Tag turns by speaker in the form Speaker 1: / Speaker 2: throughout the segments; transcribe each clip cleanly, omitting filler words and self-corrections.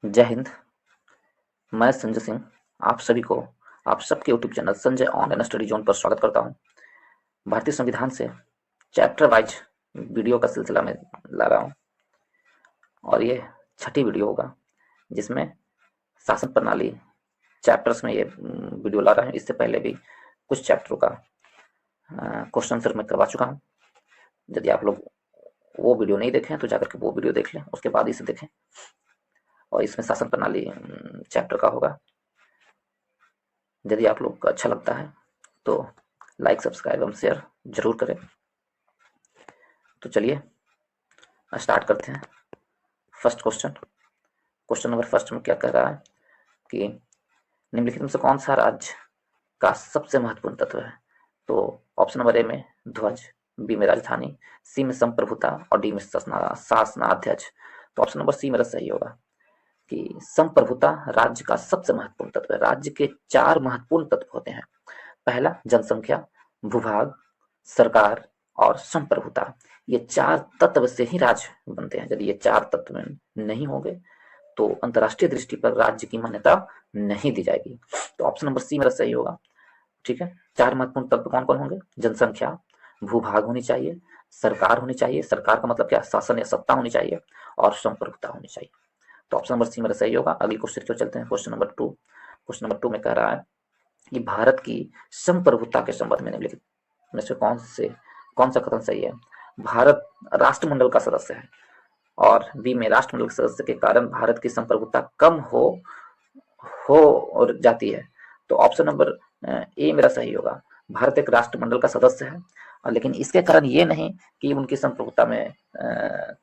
Speaker 1: जय हिंद। मैं संजय सिंह आप सभी को आप सबके YouTube channel Sanjay online study zone पर स्वागत करता हूं। भारतीय संविधान से चैप्टर वाइज वीडियो का सिलसिला में ला रहा हूं और ये छठी वीडियो होगा जिसमें शासन प्रणाली चैप्टर्स में ये वीडियो ला रहा हूं। इससे पहले भी कुछ चैप्टरों का क्वेश्चन आंसर मैं करवा चुका हूं। यदि आप लोग वो वीडियो नहीं देखें तो जाकर के वो वीडियो देख लें, उसके बाद इसे देखें। और इसमें शासन प्रणाली चैप्टर का होगा। यदि आप लोग को अच्छा लगता है तो लाइक, सब्सक्राइब एवं शेयर जरूर करें। तो चलिए स्टार्ट करते हैं। फर्स्ट क्वेश्चन नंबर फर्स्ट में क्या कह रहा है कि निम्नलिखित में से कौन सा राज्य का सबसे महत्वपूर्ण तत्व है? तो ऑप्शन नंबर ए में ध्वज, बी में राजधानी, सी में संप्रभुता और डी में शासनाध्यक्ष। तो ऑप्शन नंबर सी मेरा सही होगा कि संप्रभुता राज्य का सबसे महत्वपूर्ण तत्व है। राज्य के 4 महत्वपूर्ण तत्व होते हैं। पहला जनसंख्या, भूभाग, सरकार और संप्रभुता। ये 4 तत्व से ही राज्य बनते हैं। यदि ये 4 तत्व नहीं होंगे तो अंतरराष्ट्रीय दृष्टि पर राज्य की मान्यता नहीं दी जाएगी। तो ऑप्शन नंबर सी मेरा सही होगा। ठीक है, 4 महत्वपूर्ण तत्व कौन कौन होंगे? जनसंख्या, भूभाग होनी चाहिए, सरकार होनी चाहिए, सरकार का मतलब क्या, शासन या सत्ता होनी चाहिए, और संप्रभुता होनी चाहिए। तो ऑप्शन नंबर सी मेरा सही होगा। अगली क्वेश्चन की ओर चलते हैं। क्वेश्चन नंबर 2 में कह रहा है कि भारत की संप्रभुता के संबंध में निम्नलिखित में से कौन सा कथन सही है? भारत राष्ट्रमंडल का सदस्य है और बी में राष्ट्रमंडल के सदस्य के कारण भारत की संप्रभुता कम हो जाती है। तो ऑप्शन नंबर ए मेरा सही होगा। भारत एक राष्ट्रमंडल का सदस्य है और लेकिन इसके कारण ये नहीं कि उनकी संप्रभुता में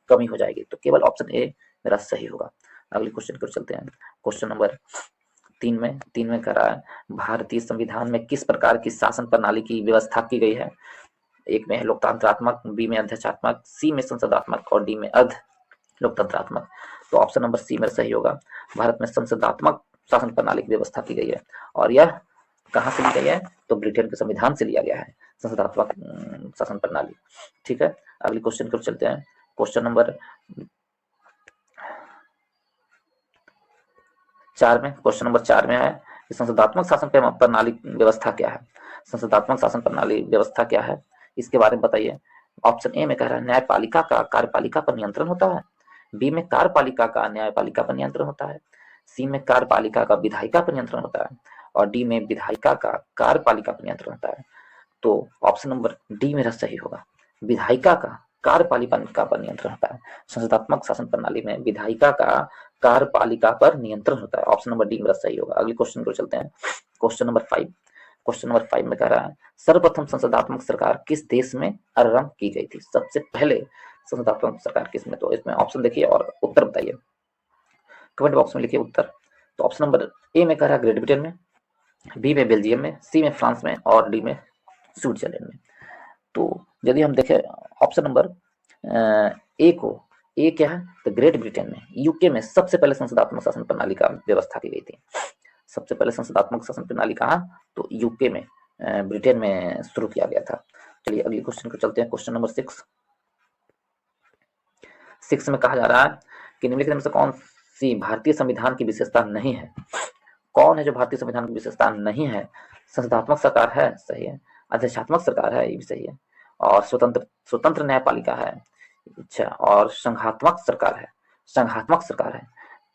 Speaker 1: कमी हो जाएगी। तो केवल ऑप्शन ए मेरा सही होगा। अगले क्वेश्चन की ओर चलते हैं। क्वेश्चन नंबर 3 में कह रहा है भारतीय संविधान में किस प्रकार की शासन प्रणाली की व्यवस्था की गई है? एक में है लोकतंत्रात्मक, बी में अध्यक्षात्मक, सी में संसदात्मक और डी में अर्ध लोकतंत्रात्मक। तो ऑप्शन नंबर सी में सही होगा। भारत में संसदात्मक शासन प्रणाली की व्यवस्था की गई है और यह कहाँ से ली गई है? तो ब्रिटेन के संविधान से लिया गया है संसदात्मक शासन प्रणाली। ठीक है, अगले क्वेश्चन की ओर चलते हैं। क्वेश्चन नंबर 4 में है कि संसदात्मक शासन प्रणाली व्यवस्था क्या है? संसदात्मक शासन प्रणाली व्यवस्था क्या है, इसके बारे में बताइए। ऑप्शन ए में कह रहा है न्यायपालिका का कार्यपालिका पर नियंत्रण होता है, बी में कार्यपालिका का न्यायपालिका पर नियंत्रण होता है, सी में कार्यपालिका का विधायिका पर नियंत्रण होता है और डी में विधायिका का कार्यपालिका पर नियंत्रण होता है। तो ऑप्शन नंबर डी मेरा सही होगा। विधायिका का कार्यपालिका पर नियंत्रण होता है। संसदात्मक शासन प्रणाली में विधायिका का कार्यपालिका पर नियंत्रण होता है। ऑप्शन नंबर डी मेरा सही होगा। अगले क्वेश्चन को चलते हैं। क्वेश्चन नंबर 5 में कह रहा है सर्वप्रथम संसदात्मक सरकार किस देश में आरंभ की गई थी? सबसे पहले संसदात्मक सरकार किस में? तो इसमें ऑप्शन देखिए और उत्तर बताइए। कमेंट बॉक्स में लिखिए उत्तर। तो ऑप्शन नंबर ए में कह रहा है ग्रेट ब्रिटेन में, बी में बेल्जियम में, सी में फ्रांस में और डी में स्विट्जरलैंड में। तो यदि हम देखें ऑप्शन नंबर ए को, ए क्या है? तो ग्रेट ब्रिटेन में, यूके में सबसे पहले संसदात्मक शासन प्रणाली का व्यवस्था की गई थी। सबसे पहले संसदात्मक शासन प्रणाली कहाँ? तो यूके में, ब्रिटेन में शुरू किया गया था। चलिए अगले क्वेश्चन को चलते हैं। क्वेश्चन नंबर 6 में कहा जा रहा है कि निम्नलिखित में से कौन सी भारतीय संविधान की विशेषता नहीं है? कौन है जो भारतीय संविधान की विशेषता नहीं है? संसदात्मक सरकार है, सही है। अध्यक्षात्मक सरकार है, ये भी सही है। और स्वतंत्र न्यायपालिका है, अच्छा, और संघात्मक सरकार है।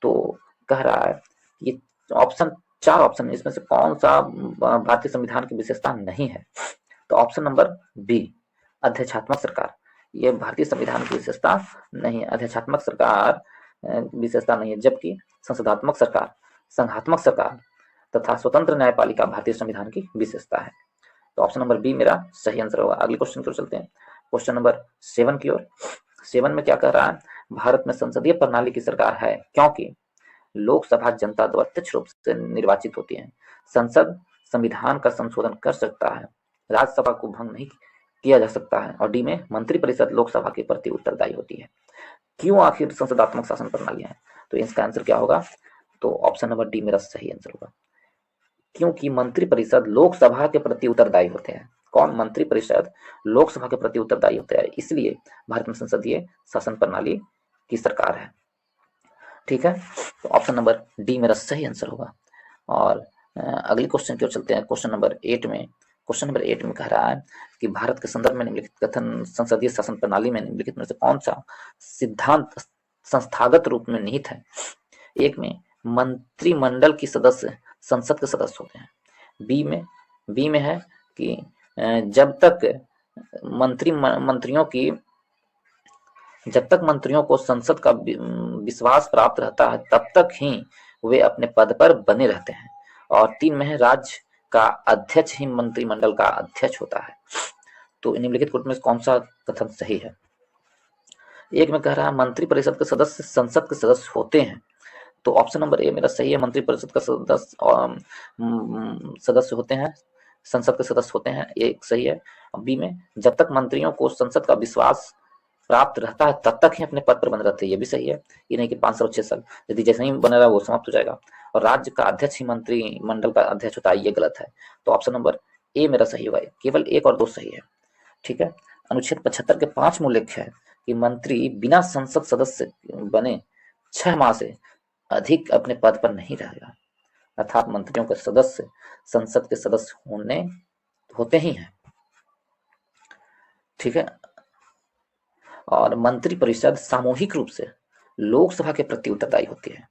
Speaker 1: तो कह रहा है ये ऑप्शन 4 ऑप्शन इसमें से कौन सा भारतीय संविधान की विशेषता नहीं है? तो ऑप्शन नंबर बी अध्यक्षात्मक सरकार, ये भारतीय संविधान की विशेषता नहीं है। अध्यक्षात्मक सरकार विशेषता नहीं है, जबकि संसदात्मक सरकार, संघात्मक सरकार तथा स्वतंत्र न्यायपालिका भारतीय संविधान की विशेषता है। तो ऑप्शन नंबर बी मेरा सही आंसर होगा। अगले क्वेश्चन की ओर चलते हैं। क्वेश्चन नंबर 7 की ओर। 7 में क्या कह रहा है? भारत में संसदीय प्रणाली की सरकार है क्योंकि लोकसभा जनता द्वारा प्रत्यक्ष रूप से निर्वाचित होती है। संसद संविधान का संशोधन कर सकता है, राज्यसभा को भंग नहीं किया जा सकता है और डी में मंत्रिपरिषद लोकसभा के प्रति उत्तरदायी होती है। क्यों आखिर संसदात्मक शासन प्रणाली है? तो इसका आंसर क्या होगा? तो ऑप्शन नंबर डी मेरा सही आंसर होगा। क्योंकि मंत्रिपरिषद लोकसभा के प्रति उत्तरदायी होते हैं। कौन? मंत्रिपरिषद लोकसभा के प्रति उत्तरदायी होते हैं, इसलिए भारत में संसदीय शासन प्रणाली की सरकार है। ठीक है, तो ऑप्शन नंबर डी मेरा सही आंसर होगा। और अगले क्वेश्चन की ओर चलते हैं। क्वेश्चन नंबर 8 में कह रहा है कि भारत के संदर्भ में निम्नलिखित कथन संसदीय शासन प्रणाली में निम्नलिखित में से कौन सा सिद्धांत संस्थागत रूप में निहित है। एक में मंत्रिमंडल की सदस्य संसद के सदस्य होते हैं। बी में है कि जब तक मंत्रियों को संसद का विश्वास प्राप्त रहता है तब तक ही वे अपने पद पर बने रहते हैं। और 3 में है राज्य का अध्यक्ष ही मंत्रिमंडल का अध्यक्ष होता है। तो निम्नलिखित में कौन सा कथन सही है। एक में कह रहा है मंत्रिपरिषद के सदस्य संसद के सदस्य होते हैं, तो ऑप्शन नंबर ए मेरा सही है। मंत्रिपरिषद का सदस्य होते हैं, संसद के सदस्य होते हैं, ये सही है। बी में जब तक मंत्रियों को संसद का विश्वास प्राप्त रहता है तब तक ही अपने पद पर बने रहते हैं, ये भी सही है। ये नहीं कि 5 साल 6 साल, यदि जैसे ही बने रहा वो समाप्त हो जाएगा। और राज्य का अध्यक्ष ही मंत्रिमंडल का अध्यक्ष होता है, ये गलत है। तो ऑप्शन नंबर ए मेरा सही होगा। केवल 1 और 2 सही है। ठीक है। अनुच्छेद 75 के 5 में उल्लेख है कि मंत्री बिना संसद सदस्य बने 6 माह से अधिक अपने पद पर नहीं रहेगा, अर्थात मंत्रियों के सदस्य संसद के सदस्य होते ही हैं। ठीक है। और मंत्रिपरिषद सामूहिक रूप से लोकसभा के प्रति उत्तरदायी होती है।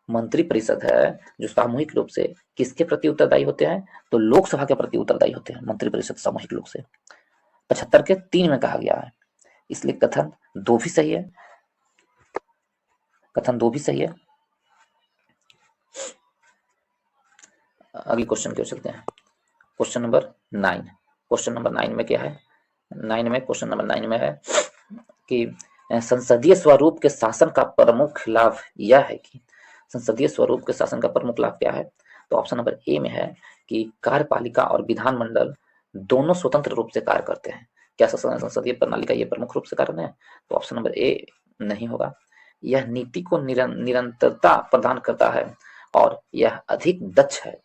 Speaker 1: मंत्रिपरिषद है जो सामूहिक रूप से किसके प्रति उत्तरदायी होते हैं, तो लोकसभा के प्रति उत्तरदायी होते हैं मंत्रिपरिषद सामूहिक रूप से। 75 के 3 में कहा गया है, इसलिए कथन 2 भी सही है। अगले क्वेश्चन की ओर चलते हैं। क्वेश्चन नंबर 9 में क्या है। क्वेश्चन नंबर 9 में है कि संसदीय स्वरूप के शासन का प्रमुख लाभ यह है कि संसदीय स्वरूप के शासन का प्रमुख लाभ क्या है। तो ऑप्शन नंबर ए में है कि कार्यपालिका और विधानमंडल दोनों स्वतंत्र रूप से कार्य करते हैं। क्या संसदीय प्रणाली का ये प्रमुख रूप से कारण है, तो ऑप्शन नंबर ए नहीं होगा। यह नीति को निरंतरता प्रदान करता है और यह अधिक दक्ष है।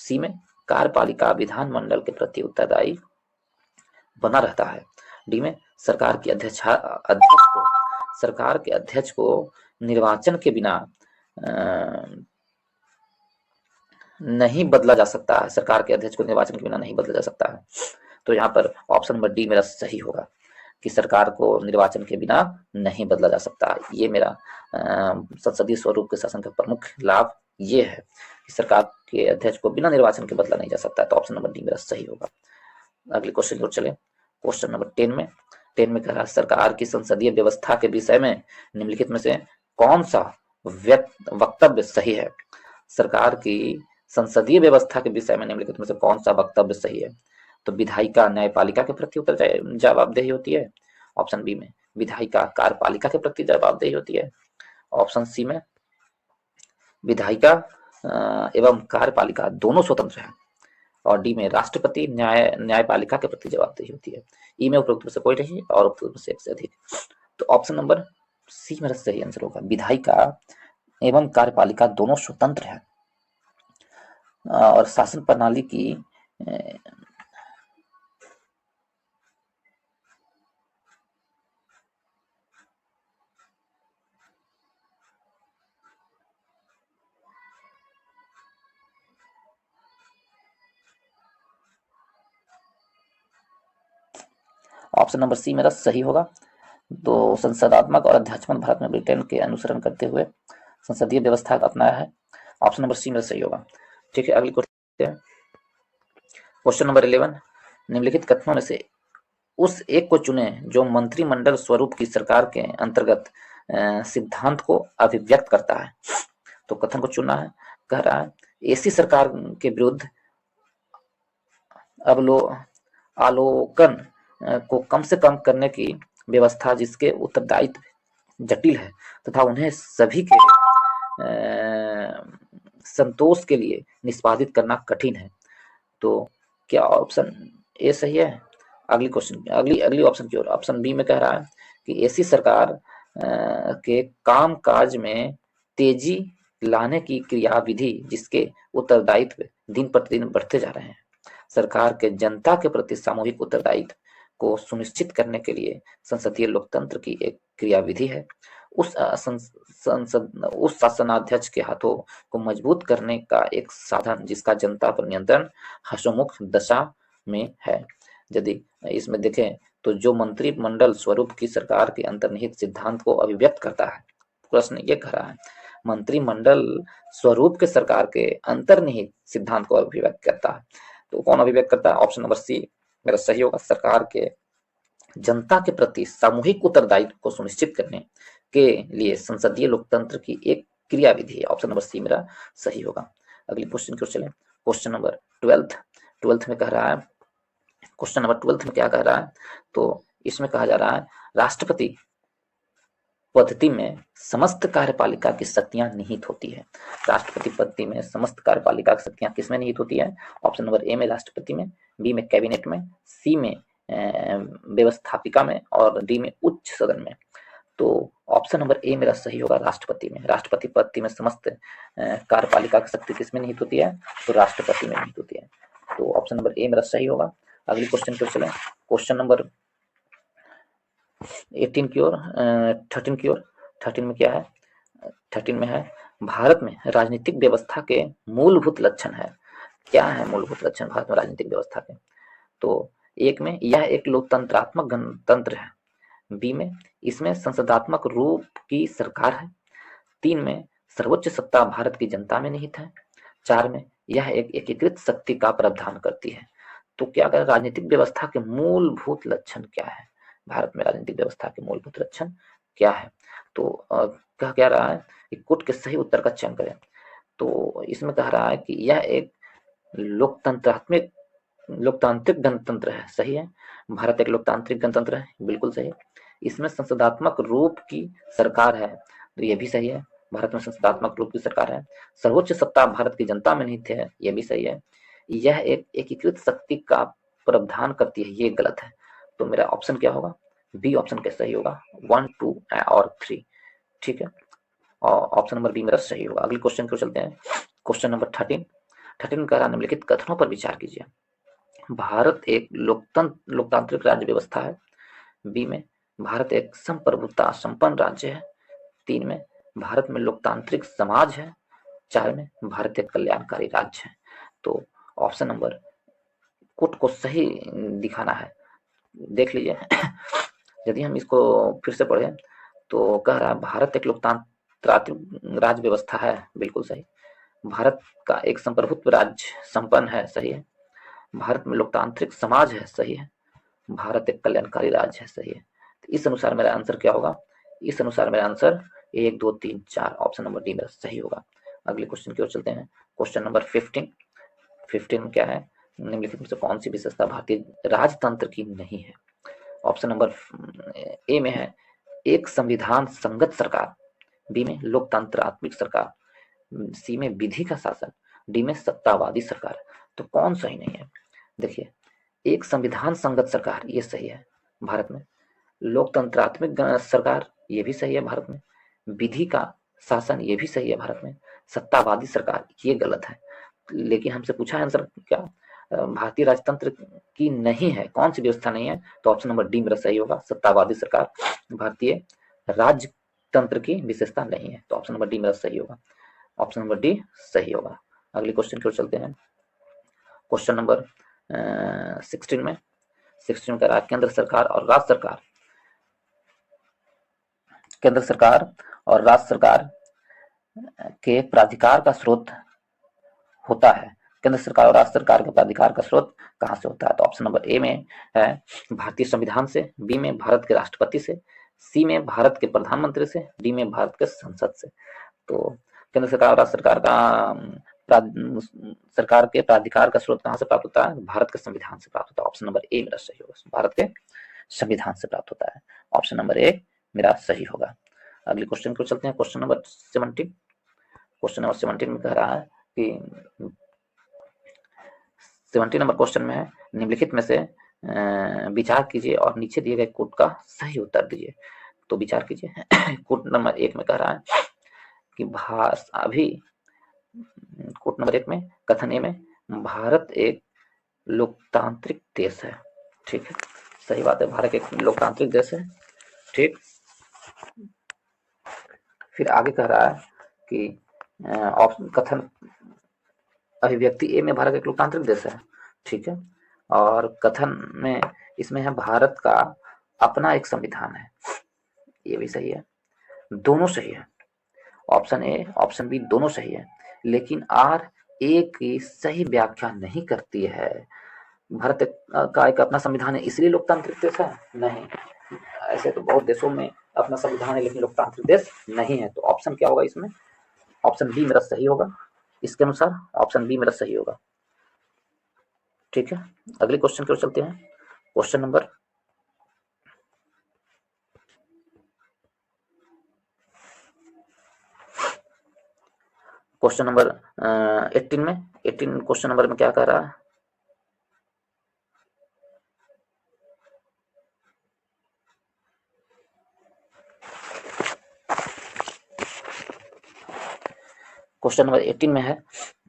Speaker 1: सी में कार्यपालिका विधानमंडल के प्रति उत्तरदायी बना रहता है। डी में सरकार के अध्यक्ष को निर्वाचन के बिना नहीं बदला जा सकता है। सरकार के अध्यक्ष को निर्वाचन के बिना नहीं बदला जा सकता है। तो यहाँ पर ऑप्शन नंबर डी मेरा सही होगा कि सरकार को निर्वाचन के बिना नहीं बदला जा सकता। ये मेरा संसदीय स्वरूप के शासन का प्रमुख लाभ ये है कि सरकार के अध्यक्ष को बिना निर्वाचन के बदला नहीं जा सकता। तो ऑप्शन नंबर डी मेरा सही होगा। अगले क्वेश्चन की ओर चले। क्वेश्चन नंबर 10 में कह रहा है सरकार की संसदीय व्यवस्था के विषय में निम्नलिखित में से कौन सा वक्तव्य सही है। सरकार की संसदीय व्यवस्था के विषय में निम्नलिखित में से कौन सा वक्तव्य सही है। तो विधायिका न्यायपालिका के प्रति जवाबदेही होती है। ऑप्शन बी में विधायिका कार्यपालिका के प्रति जवाबदेही होती है। ऑप्शन सी में विधायिका एवं कार्यपालिका दोनों स्वतंत्र हैं। और डी में राष्ट्रपति न्यायपालिका के प्रति जवाबदेही होती है। ई में उपरोक्त में से कोई नहीं और उपरोक्त में से एक से अधिक। तो ऑप्शन नंबर सी मेरा सही आंसर होगा। विधायिका एवं कार्यपालिका दोनों स्वतंत्र हैं और शासन प्रणाली की ऑप्शन नंबर सी मेरा सही होगा। तो संसदात्मक और अध्यात्मक भारत में ब्रिटेन के अनुसरण करते हुए संसदीय व्यवस्था अपनाया है। ऑप्शन नंबर सी मेरा सही होगा। ठीक है। अगली क्वेश्चन नंबर 11, निम्नलिखित कथनों में से उस एक को चुने जो मंत्रिमंडल स्वरूप की सरकार के अंतर्गत सिद्धांत को अभिव्यक्त करता है। तो कथन को चुनना है। कह रहा है ऐसी सरकार के विरुद्ध आलोकन को कम से कम करने की व्यवस्था जिसके उत्तरदायित्व जटिल है तथा उन्हें सभी के संतोष के लिए निष्पादित करना कठिन है। तो क्या ऑप्शन ए सही है। अगली ऑप्शन की ओर। ऑप्शन बी में कह रहा है कि ऐसी सरकार के काम काज में तेजी लाने की क्रियाविधि जिसके उत्तरदायित्व दिन प्रतिदिन बढ़ते जा रहे हैं। सरकार के जनता के प्रति सामूहिक उत्तरदायित्व को सुनिश्चित करने के लिए संसदीय लोकतंत्र की एक क्रियाविधि है। उस शासनाध्यक्ष के हाथों को मजबूत करने का एक साधन जिसका जनता पर नियंत्रण हंसमुख दशा में है। यदि इसमें देखें तो जो मंत्रिमंडल स्वरूप की सरकार के अंतर्निहित सिद्धांत को अभिव्यक्त करता है, प्रश्न ये कह रहा है मंत्रिमंडल स्वरूप के सरकार के अंतर्निहित सिद्धांत को अभिव्यक्त करता है, तो कौन अभिव्यक्त करता है? ऑप्शन नंबर सी मेरा सही होगा। सरकार के जनता के प्रति सामूहिक उत्तरदायित्व को सुनिश्चित करने के लिए संसदीय लोकतंत्र की एक क्रियाविधि है। ऑप्शन नंबर सी मेरा सही होगा। अगले क्वेश्चन की ओर चलें। क्वेश्चन नंबर 12 में कह रहा है, क्वेश्चन नंबर 12 में क्या कह रहा है? तो इसमें कहा जा रहा है राष्ट्रपति पद्धति में समस्त कार्यपालिका की शक्तियां निहित होती है। राष्ट्रपति पद्धति में समस्त कार्यपालिका की शक्तियां किसमें निहित होती है? ऑप्शन नंबर ए में राष्ट्रपति में, बी में कैबिनेट में, सी में व्यवस्थापिका में और डी में उच्च सदन में। तो ऑप्शन नंबर ए मेरा सही होगा, राष्ट्रपति में। राष्ट्रपति पद्धति में समस्त कार्यपालिका की शक्ति किसमें निहित होती है? तो राष्ट्रपति में निहित होती है। तो ऑप्शन नंबर ए मेरा सही होगा। अगली क्वेश्चन की ओर चलें। क्वेश्चन नंबर 18 की ओर 13 की ओर। 13 में क्या है? 13 में है भारत में राजनीतिक व्यवस्था के मूलभूत लक्षण है। क्या है मूलभूत लक्षण भारत में राजनीतिक व्यवस्था के? तो एक में यह एक लोकतंत्रात्मक गणतंत्र है, बी में इसमें संसदात्मक रूप की सरकार है, 3 में सर्वोच्च सत्ता भारत की जनता में निहित है, 4 में यह एक एकीकृत शक्ति का प्रावधान करती है। तो क्या करें, राजनीतिक व्यवस्था के मूलभूत लक्षण क्या है? भारत में राजनीतिक व्यवस्था के मूलभूत लक्षण क्या है? तो कह क्या रहा है कि कोट के सही उत्तर का चयन करें। तो इसमें कह रहा है कि यह एक लोकतांत्रिक गणतंत्र है, सही है। भारत एक लोकतांत्रिक गणतंत्र है, बिल्कुल सही। इसमें संसदात्मक रूप की सरकार है, तो यह भी सही है। भारत में संसदात्मक रूप की सरकार है। सर्वोच्च सत्ता भारत की जनता में निहित है, यह भी सही है। यह एक एकीकृत शक्ति का प्रावधान करती है, ये गलत है। तो मेरा ऑप्शन क्या होगा? बी ऑप्शन क्या सही होगा? 1, 2 और 3, ठीक है। और ऑप्शन नंबर बी मेरा सही होगा। अगले क्वेश्चन को चलते हैं। क्वेश्चन नंबर 13 में कह रहा निम्नलिखित कथनों पर विचार कीजिए। भारत एक लोकतांत्रिक राज्य व्यवस्था है, बी में भारत एक संप्रभुता संपन्न राज्य है, 3 में भारत में लोकतांत्रिक समाज है, 4 में भारत एक कल्याणकारी राज्य है। तो ऑप्शन नंबर कोट को सही दिखाना है, देख लीजिए। यदि हम इसको फिर से पढ़ें तो कह रहा है भारत एक लोकतांत्रिक राज्य व्यवस्था है, बिल्कुल सही। भारत का एक संप्रभुत्व राज्य संपन्न है, सही है। भारत में लोकतांत्रिक समाज है, सही है। भारत एक कल्याणकारी राज्य है, सही है। तो इस अनुसार मेरा आंसर क्या होगा? इस अनुसार मेरा आंसर 1, 2, 3, 4 ऑप्शन नंबर डी मेरा सही होगा। अगले क्वेश्चन की ओर चलते हैं। क्वेश्चन नंबर 15 में क्या है? निम्नलिखित में से कौन सी विशेषता भारतीय राजतंत्र की नहीं है? ऑप्शन नंबर ए में है एक संविधान संगत सरकार, बी में लोकतंत्रात्मक सरकार, सी में विधि का शासन, डी में सत्तावादी सरकार। तो कौन सही नहीं है? देखिए, एक संविधान संगत सरकार ये सही है भारत में, लोकतंत्रात्मक सरकार ये भी सही है भारत में, विधि का शासन ये भी सही है भारत में, सत्तावादी सरकार ये गलत है। लेकिन हमसे पूछा है आंसर क्या? भारतीय राजतंत्र की नहीं है, कौन सी व्यवस्था नहीं है? तो ऑप्शन नंबर डी मेरा सही होगा, सत्तावादी सरकार भारतीय राजतंत्र की विशेषता नहीं है। तो ऑप्शन नंबर डी मेरा सही होगा, ऑप्शन नंबर डी सही होगा। अगले क्वेश्चन की ओर चलते हैं। क्वेश्चन नंबर 16 में कह रहा है केंद्र सरकार और राज्य सरकार के प्राधिकार का स्रोत होता है। केंद्र सरकार और राज्य सरकार के प्राधिकार का स्रोत कहां से होता है? तो ऑप्शन नंबर ए में है भारतीय संविधान से, बी में भारत के राष्ट्रपति से, सी में भारत के प्रधानमंत्री से, डी में भारत के संसद से। तो केंद्र सरकार और राज्य सरकार के प्राधिकार का स्रोत कहां से प्राप्त होता है? भारत के संविधान से प्राप्त होता है। ऑप्शन नंबर ए मेरा सही होगा, भारत के संविधान से प्राप्त होता है। ऑप्शन नंबर ए मेरा सही होगा। अगले क्वेश्चन को चलते हैं। Question number 17। क्वेश्चन नंबर 17 में कह रहा है कि 17 नंबर क्वेश्चन में है निम्नलिखित में से विचार कीजिए और नीचे दिए गए कोट का सही उत्तर दीजिए। तो विचार कीजिए। कोट नंबर 1 में कह रहा है कि कोट नंबर 1 में कथन ए में भारत एक लोकतांत्रिक देश है, ठीक है, सही बात है, भारत एक लोकतांत्रिक देश है, ठीक। फिर आगे कह रहा है कि ऑप्शन कथन अभिव्यक्ति ए में भारत एक लोकतांत्रिक देश है, ठीक है, और कथन में इसमें है भारत का अपना एक संविधान है, ये भी सही है, दोनों सही है, ऑप्शन ए ऑप्शन बी दोनों सही है, लेकिन आर ए की सही व्याख्या नहीं करती है। भारत का एक अपना संविधान है इसलिए लोकतांत्रिक देश है? नहीं, ऐसे तो बहुत देशों में अपना संविधान है लेकिन लोकतांत्रिक देश नहीं है। तो ऑप्शन क्या होगा इसमें? ऑप्शन बी मेरा सही होगा, इसके अनुसार ऑप्शन बी मेरा सही होगा, ठीक है। अगले क्वेश्चन की ओर चलते हैं। क्वेश्चन नंबर 18 में 18 क्वेश्चन नंबर में क्या कह रहा है? क्वेश्चन नंबर 18 में है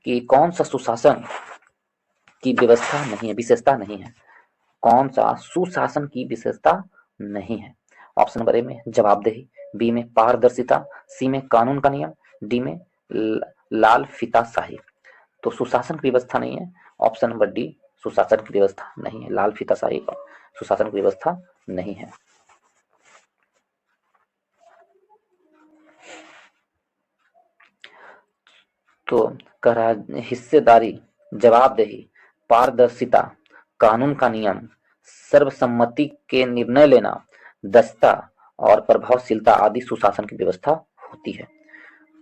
Speaker 1: कि कौन सा सुशासन की व्यवस्था नहीं है, विशेषता नहीं है, कौन सा सुशासन की विशेषता नहीं है? ऑप्शन नंबर ए में जवाबदेही, बी में पारदर्शिता, सी में कानून का नियम, डी में लाल फीताशाही। तो सुशासन की व्यवस्था नहीं है, ऑप्शन नंबर डी सुशासन की व्यवस्था नहीं है, लाल फीताशाही सुशासन की व्यवस्था नहीं है। तो कह रहा है हिस्सेदारी, जवाबदेही, पारदर्शिता, कानून का नियम, सर्वसम्मति के निर्णय लेना, दक्षता और प्रभावशीलता आदि सुशासन की व्यवस्था होती है।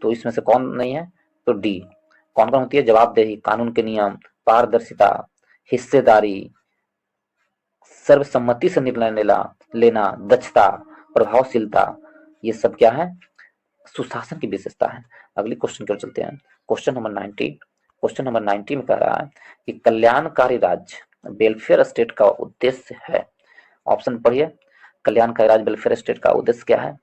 Speaker 1: तो इसमें से कौन नहीं है? तो डी। कौन कौन होती है? जवाबदेही, कानून के नियम, पारदर्शिता, हिस्सेदारी, सर्वसम्मति से निर्णय लेना, दक्षता, प्रभावशीलता, ये सब क्या है? सुशासन की विशेषता है। अगली क्वेश्चन की ओर चलते हैं। Question number 90। क्वेश्चन नंबर 90 में कह रहा है कि कल्याणकारी राज्य वेलफेयर स्टेट का उद्देश्य है। ऑप्शन पढ़िए, कल्याणकारी राज्य वेलफेयर स्टेट का उद्देश्य क्या है?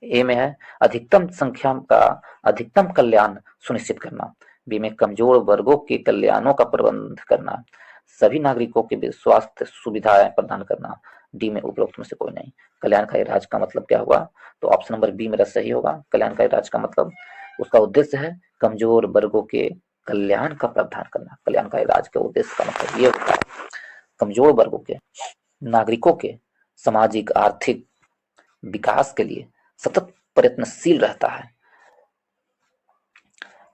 Speaker 1: ए में है अधिकतम संख्या का अधिकतम कल्याण सुनिश्चित करना, बी में कमजोर वर्गों के कल्याणों का प्रबंध करना, सभी नागरिकों के स्वास्थ्य सुविधाएं प्रदान करना, डी में उपरोक्त में से कोई नहीं। कल्याणकारी राज्य का मतलब क्या हुआ? तो ऑप्शन नंबर बी मेरा सही होगा। कल्याणकारी राज्य का मतलब उसका उद्देश्य है कमजोर वर्गों के कल्याण का प्रावधान करना। कल्याणकारी राज्य के उद्देश्य का मतलब ये होता है कमजोर वर्गों के नागरिकों के सामाजिक आर्थिक विकास के लिए सतत प्रयत्नशील रहता है,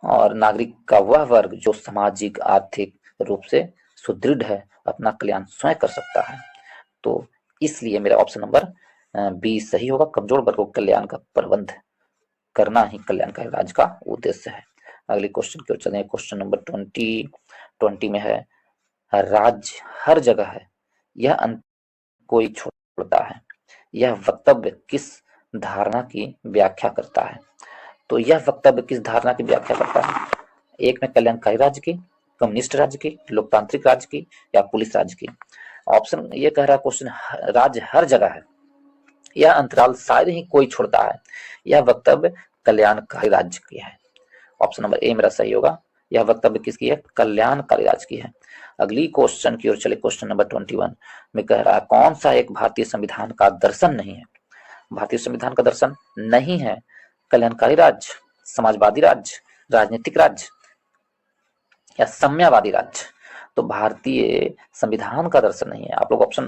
Speaker 1: और नागरिक का वह वर्ग जो सामाजिक आर्थिक रूप से सुदृढ़ है, अपना कल्याण स्वयं कर सकता है। तो इसलिए मेरा ऑप्शन नंबर बी सही होगा। कमजोर वर्गों के कल्याण का प्रबंध करना ही कल्याणकारी राज्य का उद्देश्य है। अगले क्वेश्चन की ओर चलें। क्वेश्चन नंबर 20 में है राज्य हर जगह है, यह अंत कोई छोड़ता है, यह वक्तव्य किस धारणा की व्याख्या करता है? तो यह वक्तव्य किस धारणा की व्याख्या करता है? एक में कल्याणकारी राज्य की, कम्युनिस्ट राज्य की, लोकतांत्रिक राज्य की, या पुलिस राज्य की? ऑप्शन ये कह रहा है क्वेश्चन राज्य हर जगह है, यह अंतराल शायद ही कोई छोड़ता है, यह वक्तव्य कल्याणकारी राज्य की है। ऑप्शन नंबर ए मेरा सही होगा। यह वक्तव्य किसकी है? कल्याणकारी राज्य की है। अगली क्वेश्चन की ओर चले। क्वेश्चन नंबर 21 में कह रहा है कौन सा एक भारतीय संविधान का दर्शन नहीं है? भारतीय संविधान का दर्शन नहीं है कल्याणकारी राज्य, समाजवादी राज्य, राजनीतिक राज्य, या साम्यवादी राज्य? तो भारतीय संविधान का दर्शन नहीं है। आप लोग ऑप्शन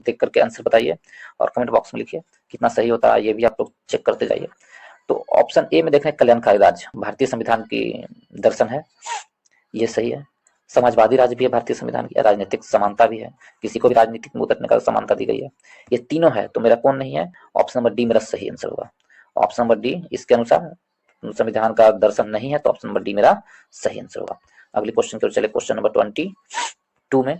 Speaker 1: देख करके आंसर बताइए और कमेंट बॉक्स में लिखिए, कितना सही होता है ये भी आप लोग चेक करते जाइए। तो ऑप्शन ए में देख रहे हैं कल्याणकारी राज्य भारतीय संविधान की दर्शन है, ये सही है। समाजवादी राज्य भी है भारतीय संविधान की, राजनीतिक समानता भी है, किसी को भी राजनीतिक में उतरने का समानता दी गई है, ये तीनों है। तो मेरा कौन नहीं है? ऑप्शन नंबर डी मेरा सही आंसर होगा। ऑप्शन नंबर डी इसके अनुसार संविधान का दर्शन नहीं है, तो ऑप्शन नंबर डी मेरा सही आंसर होगा। अगले क्वेश्चन की ओर चले। क्वेश्चन नंबर 22 में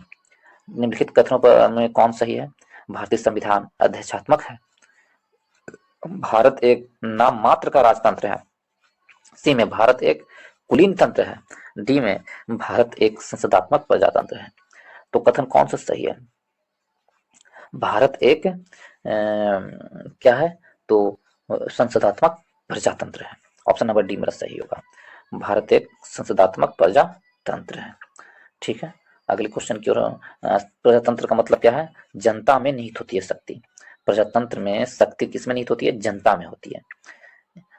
Speaker 1: निम्नलिखित कथनों पर में कौन सही है? भारतीय संविधान अध्यक्षात्मक है, भारत एक नाम मात्र का राजतंत्र है, सी में भारत एक कुलीन तंत्र है, डी में भारत एक संसदात्मक प्रजातंत्र है। तो कथन कौन सा सही है? भारत एक क्या है? तो संसदात्मक प्रजातंत्र है। ऑप्शन नंबर डी मेरा सही होगा। भारत एक संसदात्मक प्रजातंत्र है, ठीक है। अगले क्वेश्चन की ओर। प्रजातंत्र का मतलब क्या है? जनता में निहित होती है शक्ति। प्रजातंत्र में शक्ति किसमें निहित होती है? जनता में होती है।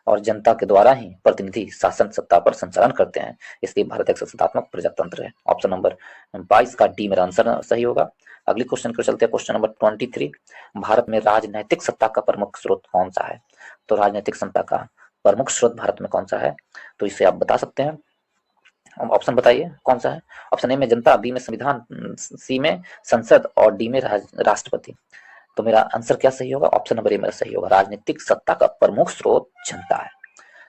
Speaker 1: और जनता के द्वारा ही प्रतिनिधि शासन सत्ता पर संचालन करते हैं, इसलिए भारत एक संसदात्मक प्रजातंत्र है। ऑप्शन नंबर 22 का डी मेरा आंसर सही होगा। अगली क्वेश्चन को चलते हैं, क्वेश्चन नंबर 23। भारत में राजनैतिक सत्ता का प्रमुख स्रोत कौन सा है? तो राजनैतिक सत्ता का प्रमुख स्रोत भारत में कौन सा है? तो इसे आप बता सकते हैं। ऑप्शन बताइए कौन सा है। ऑप्शन ए में जनता, बी में संविधान, सी में संसद और डी में राष्ट्रपति। तो मेरा आंसर क्या सही होगा? ऑप्शन नंबर ए मेरा सही होगा। राजनीतिक सत्ता का प्रमुख स्रोत जनता है।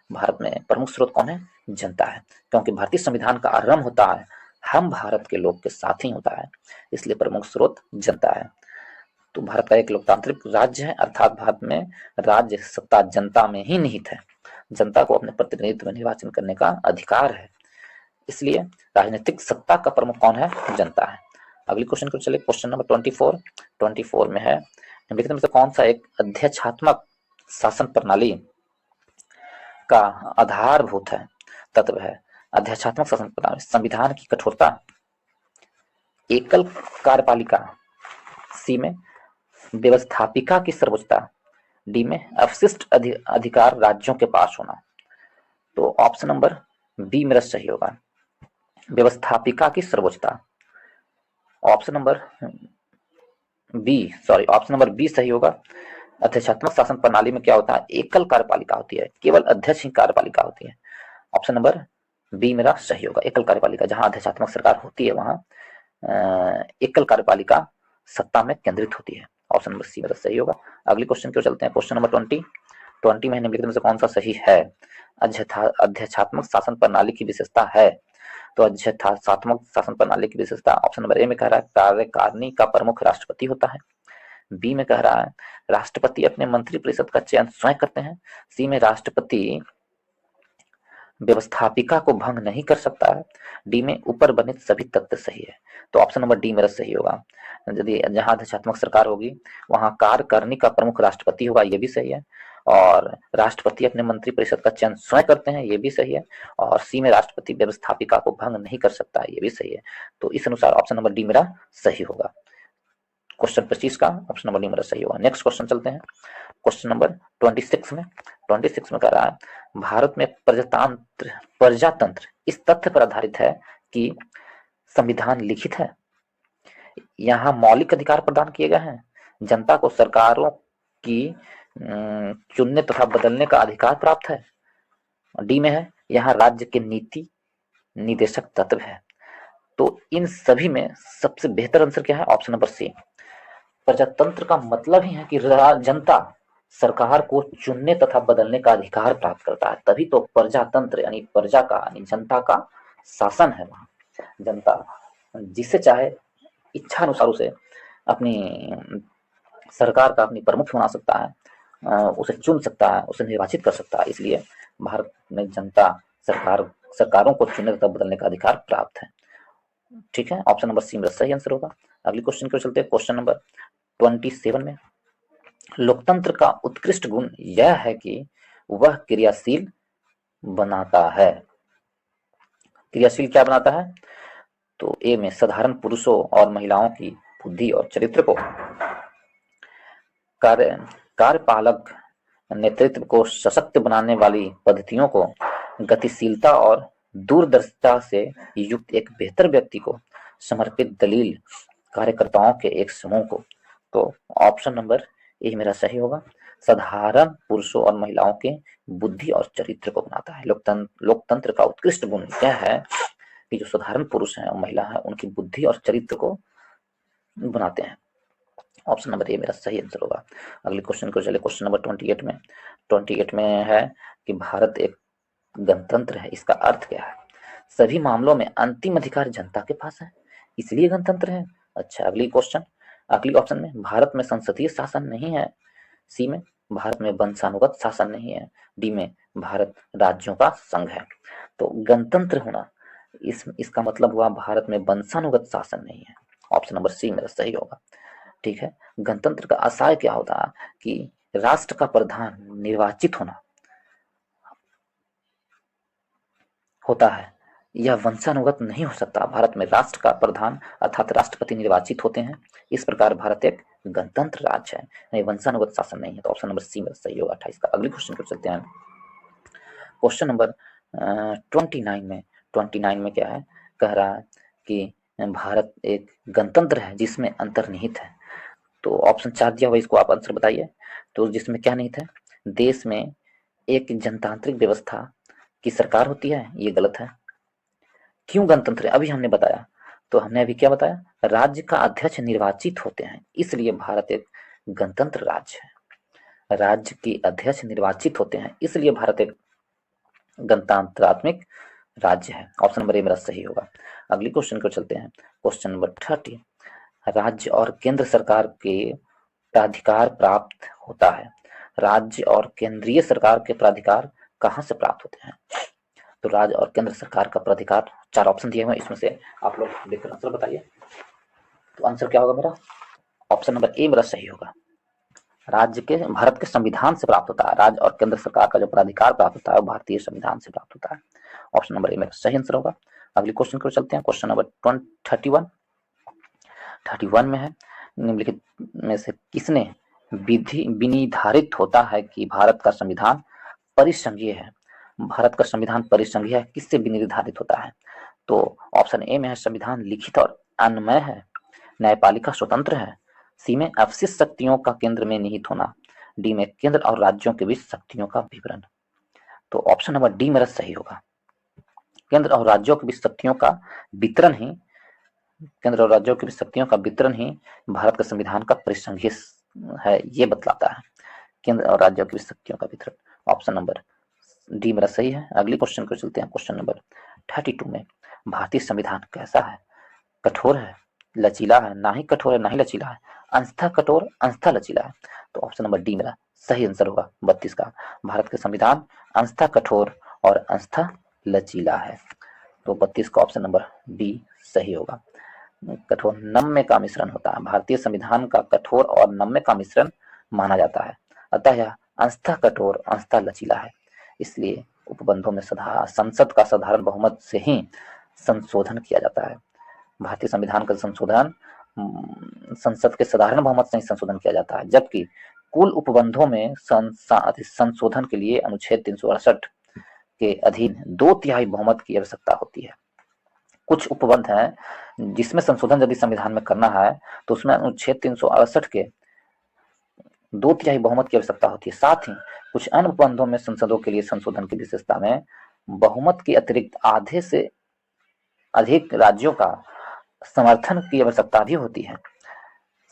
Speaker 1: भारत में प्रमुख स्रोत कौन है? जनता है, क्योंकि भारतीय संविधान का आरंभ होता है हम भारत के लोग के साथ ही होता है, इसलिए प्रमुख स्रोत जनता है। तो भारत का एक लोकतांत्रिक राज्य है, अर्थात भारत में राज्य सत्ता जनता में ही निहित है। जनता को अपने प्रतिनिधित्व में निर्वाचन करने का अधिकार है, इसलिए राजनीतिक सत्ता का प्रमुख कौन है? जनता है। अगली क्वेश्चन को चले, क्वेश्चन नंबर 24 में है, निम्नलिखित में से कौन सा एक अध्यक्षात्मक शासन प्रणाली का आधारभूत है तत्व है? अध्यक्षात्मक शासन प्रणाली, संविधान की कठोरता, एकल कार्यपालिका, सी में व्यवस्थापिका की सर्वोच्चता, डी में अवशिष्ट अधिकार राज्यों के पास होना। तो ऑप्शन नंबर बी मेरा सही होगा, व्यवस्थापिका की सर्वोच्चता। ऑप्शन नंबर बी सही होगा। अध्यक्षात्मक शासन प्रणाली में क्या होता है? एकल कार्यपालिका होती है, केवल अध्यक्ष ही कार्यपालिका होती है। ऑप्शन नंबर बी मेरा सही होगा, एकल कार्यपालिका। जहां अध्यक्षात्मक सरकार होती है वहां एकल कार्यपालिका सत्ता में केंद्रित होती है। ऑप्शन नंबर सी मेरा सही होगा। अगले क्वेश्चन की ओर चलते हैं, क्वेश्चन नंबर 20 में निम्नलिखित में से कौन सा सही है? अध्यक्षात्मक शासन प्रणाली की विशेषता है। तो अध्यक्षात्मक शासन प्रणाली की विशेषता, ऑप्शन नंबर ए में कह रहा है कार्यकारिणी का प्रमुख राष्ट्रपति होता है, बी में कह रहा है राष्ट्रपति अपने मंत्रिपरिषद का चयन स्वयं करते हैं, सी में राष्ट्रपति व्यवस्थापिका को भंग नहीं कर सकता है, डी में ऊपर वर्णित सभी तथ्य सही है। तो ऑप्शन नंबर डी मेरा सही होगा। यदि जहां अध्यक्षात्मक सरकार होगी वहां कार्यकारिणी का प्रमुख राष्ट्रपति होगा, ये भी सही है। और राष्ट्रपति अपने मंत्रिपरिषद का चयन स्वयं करते हैं, ये भी सही है। और सी में राष्ट्रपति व्यवस्थापिका को भंग नहीं कर सकता है, ये भी सही है। तो इस अनुसार ऑप्शन नंबर डी मेरा सही होगा। क्वेश्चन 25 का ऑप्शन नंबर डी मेरा सही होगा। नेक्स्ट क्वेश्चन चलते हैं, क्वेश्चन नंबर 26 में कह रहा है भारत में प्रजातंत्र इस तथ्य पर आधारित है कि संविधान लिखित है, यहाँ मौलिक अधिकार प्रदान किए गए हैं, जनता को सरकारों की चुनने तथा बदलने का अधिकार प्राप्त है, डी में है यहाँ राज्य के नीति निदेशक तत्व है। तो इन सभी में सबसे बेहतर आंसर क्या है? Option number C. प्रजातंत्र का मतलब ही है कि जनता सरकार को चुनने तथा बदलने का अधिकार प्राप्त करता है, तभी तो प्रजातंत्र यानी प्रजा का यानी जनता का शासन है। वहां जनता जिसे चाहे इच्छा अनुसार उसे अपनी सरकार का अपनी प्रमुख बना सकता है, उसे चुन सकता है, उसे निर्वाचित कर सकता है। इसलिए भारत में जनता सरकारों को चुनने तथा बदलने का अधिकार प्राप्त है। ठीक है, ऑप्शन नंबर सी मेरा सही आंसर होगा। अगली क्वेश्चन की ओर चलते हैं, क्वेश्चन नंबर 27 में लोकतंत्र का उत्कृष्ट गुण यह है कि वह क्रियाशील बनाता है। क्रियाशील क्या बनाता है? तो ए में साधारण पुरुषों और महिलाओं की बुद्धि और चरित्र को, कार्यपालक नेतृत्व को सशक्त बनाने वाली पद्धतियों को, गतिशीलता और दूरदर्शिता से युक्त एक बेहतर व्यक्ति को, समर्पित दलील कार्यकर्ताओं के एक समूह को। तो ऑप्शन नंबर ए मेरा सही होगा, साधारण पुरुषों और महिलाओं के बुद्धि और चरित्र को बनाता है। लोकतंत्र का उत्कृष्ट गुण यह है कि जो साधारण पुरुष हैं और महिला हैं उनकी बुद्धि और चरित्र को बनाते हैं। ऑप्शन नंबर ए मेरा सही आंसर होगा। अगले क्वेश्चन को चले, क्वेश्चन नंबर 28 में है कि भारत एक गणतंत्र है, इसका अर्थ क्या है? सभी मामलों में अंतिम अधिकार जनता के पास है, इसलिए गणतंत्र है। अच्छा, अगली ऑप्शन में भारत में संसदीय शासन नहीं है, सी में भारत में वंशानुगत शासन नहीं है, डी में भारत राज्यों का संघ है। तो गणतंत्र होना इसका मतलब हुआ भारत में वंशानुगत शासन नहीं है। ऑप्शन नंबर सी मेरा सही होगा। ठीक है, गणतंत्र का आशय क्या होता है कि राष्ट्र का प्रधान निर्वाचित होता है, यह वंशानुगत नहीं हो सकता। भारत में राष्ट्र का प्रधान अर्थात राष्ट्रपति निर्वाचित होते हैं, इस प्रकार भारत एक गणतंत्र राज्य है, नहीं वंशानुगत शासन नहीं है। तो ऑप्शन नंबर सी में सही होगा 28 का। अगले क्वेश्चन को चलते हैं, क्वेश्चन नंबर 29 में क्या है, कह रहा है कि भारत एक गणतंत्र है जिसमें अंतर्निहित है। तो ऑप्शन 4 दिया हुआ, इसको आप आंसर बताइए। तो जिसमें क्या निहित है, देश में एक जनतांत्रिक व्यवस्था की सरकार होती है, ये गलत है। क्यों गणतंत्र है, अभी हमने बताया। तो हमने अभी क्या बताया, राज्य का अध्यक्ष निर्वाचित होते हैं, इसलिए भारत एक गणतंत्र राज्य है। राज्य के अध्यक्ष निर्वाचित होते हैं, इसलिए भारत एक गणतंत्रात्मक राज्य है। ऑप्शन नंबर ए मेरा सही होगा। अगली क्वेश्चन को चलते हैं, क्वेश्चन नंबर 30। राज्य और केंद्र सरकार के प्राधिकार प्राप्त होता है। राज्य और केंद्रीय सरकार के प्राधिकार कहाँ से प्राप्त होते हैं? तो राज्य और केंद्र सरकार का प्राधिकार, 4 ऑप्शन दिए हुए हैं, इसमें से आप लोग देखकर आंसर बताइए। तो आंसर क्या होगा मेरा, ऑप्शन नंबर ए मेरा सही होगा। राज्य के, भारत के संविधान से प्राप्त होता है। राज्य और केंद्र सरकार का जो प्राधिकार प्राप्त होता है वो भारतीय संविधान से प्राप्त होता है। ऑप्शन नंबर ए मेरा सही आंसर होगा। अगले क्वेश्चन को चलते हैं, क्वेश्चन नंबर 31 में है, निम्नलिखित में से किसने विनिर्धारित होता है कि भारत का संविधान परिसंघीय है? भारत का संविधान परिसंघीय है, किससे विनिर्धारित होता है? तो ऑप्शन ए में है, संविधान लिखित और अन्वय है। न्यायपालिका स्वतंत्र है। सी में अवशिष्ट शक्तियों का केंद्र में निहित होना। डी में केंद्र और राज्यों के बीच शक्तियों का विवरण। तो ऑप्शन नंबर डी मेरा सही होगा। केंद्र और राज्यों के बीच शक्तियों का वितरण ही, केंद्र और राज्यों के बीच शक्तियों का वितरण ही भारत के संविधान का परिसंघीय है, ये बतलाता है, केंद्र और राज्यों के बीच शक्तियों का वितरण। ऑप्शन नंबर डी मेरा सही है। अगले क्वेश्चन को चलते हैं, क्वेश्चन नंबर 32 में, भारतीय संविधान कैसा है? कठोर है, लचीला है, ना ही कठोर है ना ही लचीला है, अंशतः कठोर अंशतः लचीला है। तो ऑप्शन नंबर डी मेरा सही आंसर होगा 32 का। भारत के संविधान अंशतः कठोर और अंशतः लचीला है। तो 32 का ऑप्शन नंबर बी सही होगा। कठोर नम्य का मिश्रण होता है, भारतीय संविधान का कठोर और नम्य का मिश्रण माना जाता है, अतः यह अंशतः कठोर अंशतः लचीला है। इसलिए उपबंधों में संसद का साधारण बहुमत से ही संशोधन किया जाता है। भारतीय संविधान का संशोधन संसद के साधारण बहुमत से ही संशोधन किया जाता है, जबकि कुल उपबंधों में संशोधन के लिए अनुच्छेद 368 के अधीन 2/3 बहुमत की आवश्यकता होती है। कुछ उपबंध हैं जिसमें संशोधन यदि संविधान में करना है तो उसमें अनुच्छेद 368 के 2/3 बहुमत की आवश्यकता होती है। साथ ही कुछ अन्य उपबंधों में संसदों के लिए संशोधन की विशेषता में बहुमत के अतिरिक्त आधे से अधिक राज्यों का समर्थन की आवश्यकता भी होती है,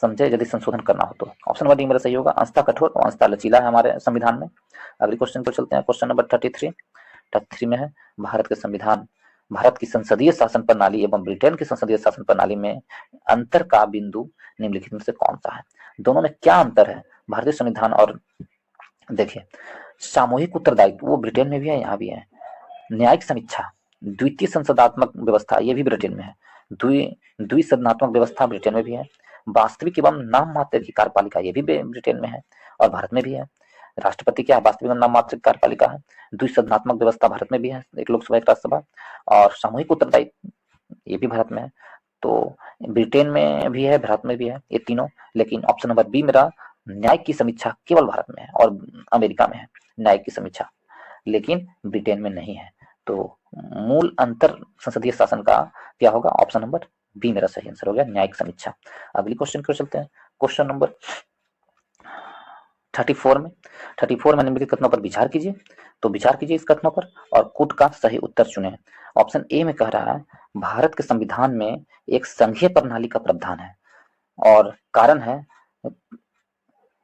Speaker 1: समझे, यदि संशोधन करना हो तो। ऑप्शन नंबर डी मेरा सही होगा, अंशतः कठोर और अंशतः लचीला है हमारे संविधान में। अगले क्वेश्चन को चलते हैं, क्वेश्चन नंबर 33 में है, भारत के संविधान, भारत की संसदीय शासन प्रणाली एवं ब्रिटेन की संसदीय शासन प्रणाली में अंतर का बिंदु निम्नलिखित में से कौन सा है? दोनों में क्या अंतर है भारतीय संविधान और, देखिए, सामूहिक उत्तरदायित्व वो ब्रिटेन में भी है, यहाँ भी है। न्यायिक समीक्षा, द्वितीय संसदात्मक व्यवस्था, ये भी ब्रिटेन में है। द्विसदनात्मक व्यवस्था ब्रिटेन में भी है। वास्तविक एवं नाम मात्र की कार्यपालिका, ये भी ब्रिटेन में है और भारत में भी है। राष्ट्रपति क्या है, वास्तविक एवं नाम मात्र की कार्यपालिका है। द्विसदनात्मक व्यवस्था भारत में भी है, एक लोकसभा एक राज्यसभा, और सामूहिक उत्तरदायित्व ये भी भारत में है। तो ब्रिटेन में भी है, भारत में भी है, ये तीनों। लेकिन ऑप्शन नंबर बी मेरा, न्याय की समीक्षा केवल भारत में है और अमेरिका में है न्याय की समीक्षा, लेकिन ब्रिटेन में नहीं है। तो मूल अंतर संसदीय शासन का क्या होगा, ऑप्शन नंबर बी मेरा सही आंसर हो गया, न्यायिक समीक्षा। अगली क्वेश्चन को चलते हैं, क्वेश्चन नंबर 34 में निम्नलिखित कथनों पर विचार कीजिए। तो विचार कीजिए इस कथनों पर और कूट का सही उत्तर चुनें। ऑप्शन ए में कह रहा है, भारत के संविधान में एक संघीय प्रणाली का प्रावधान है और कारण है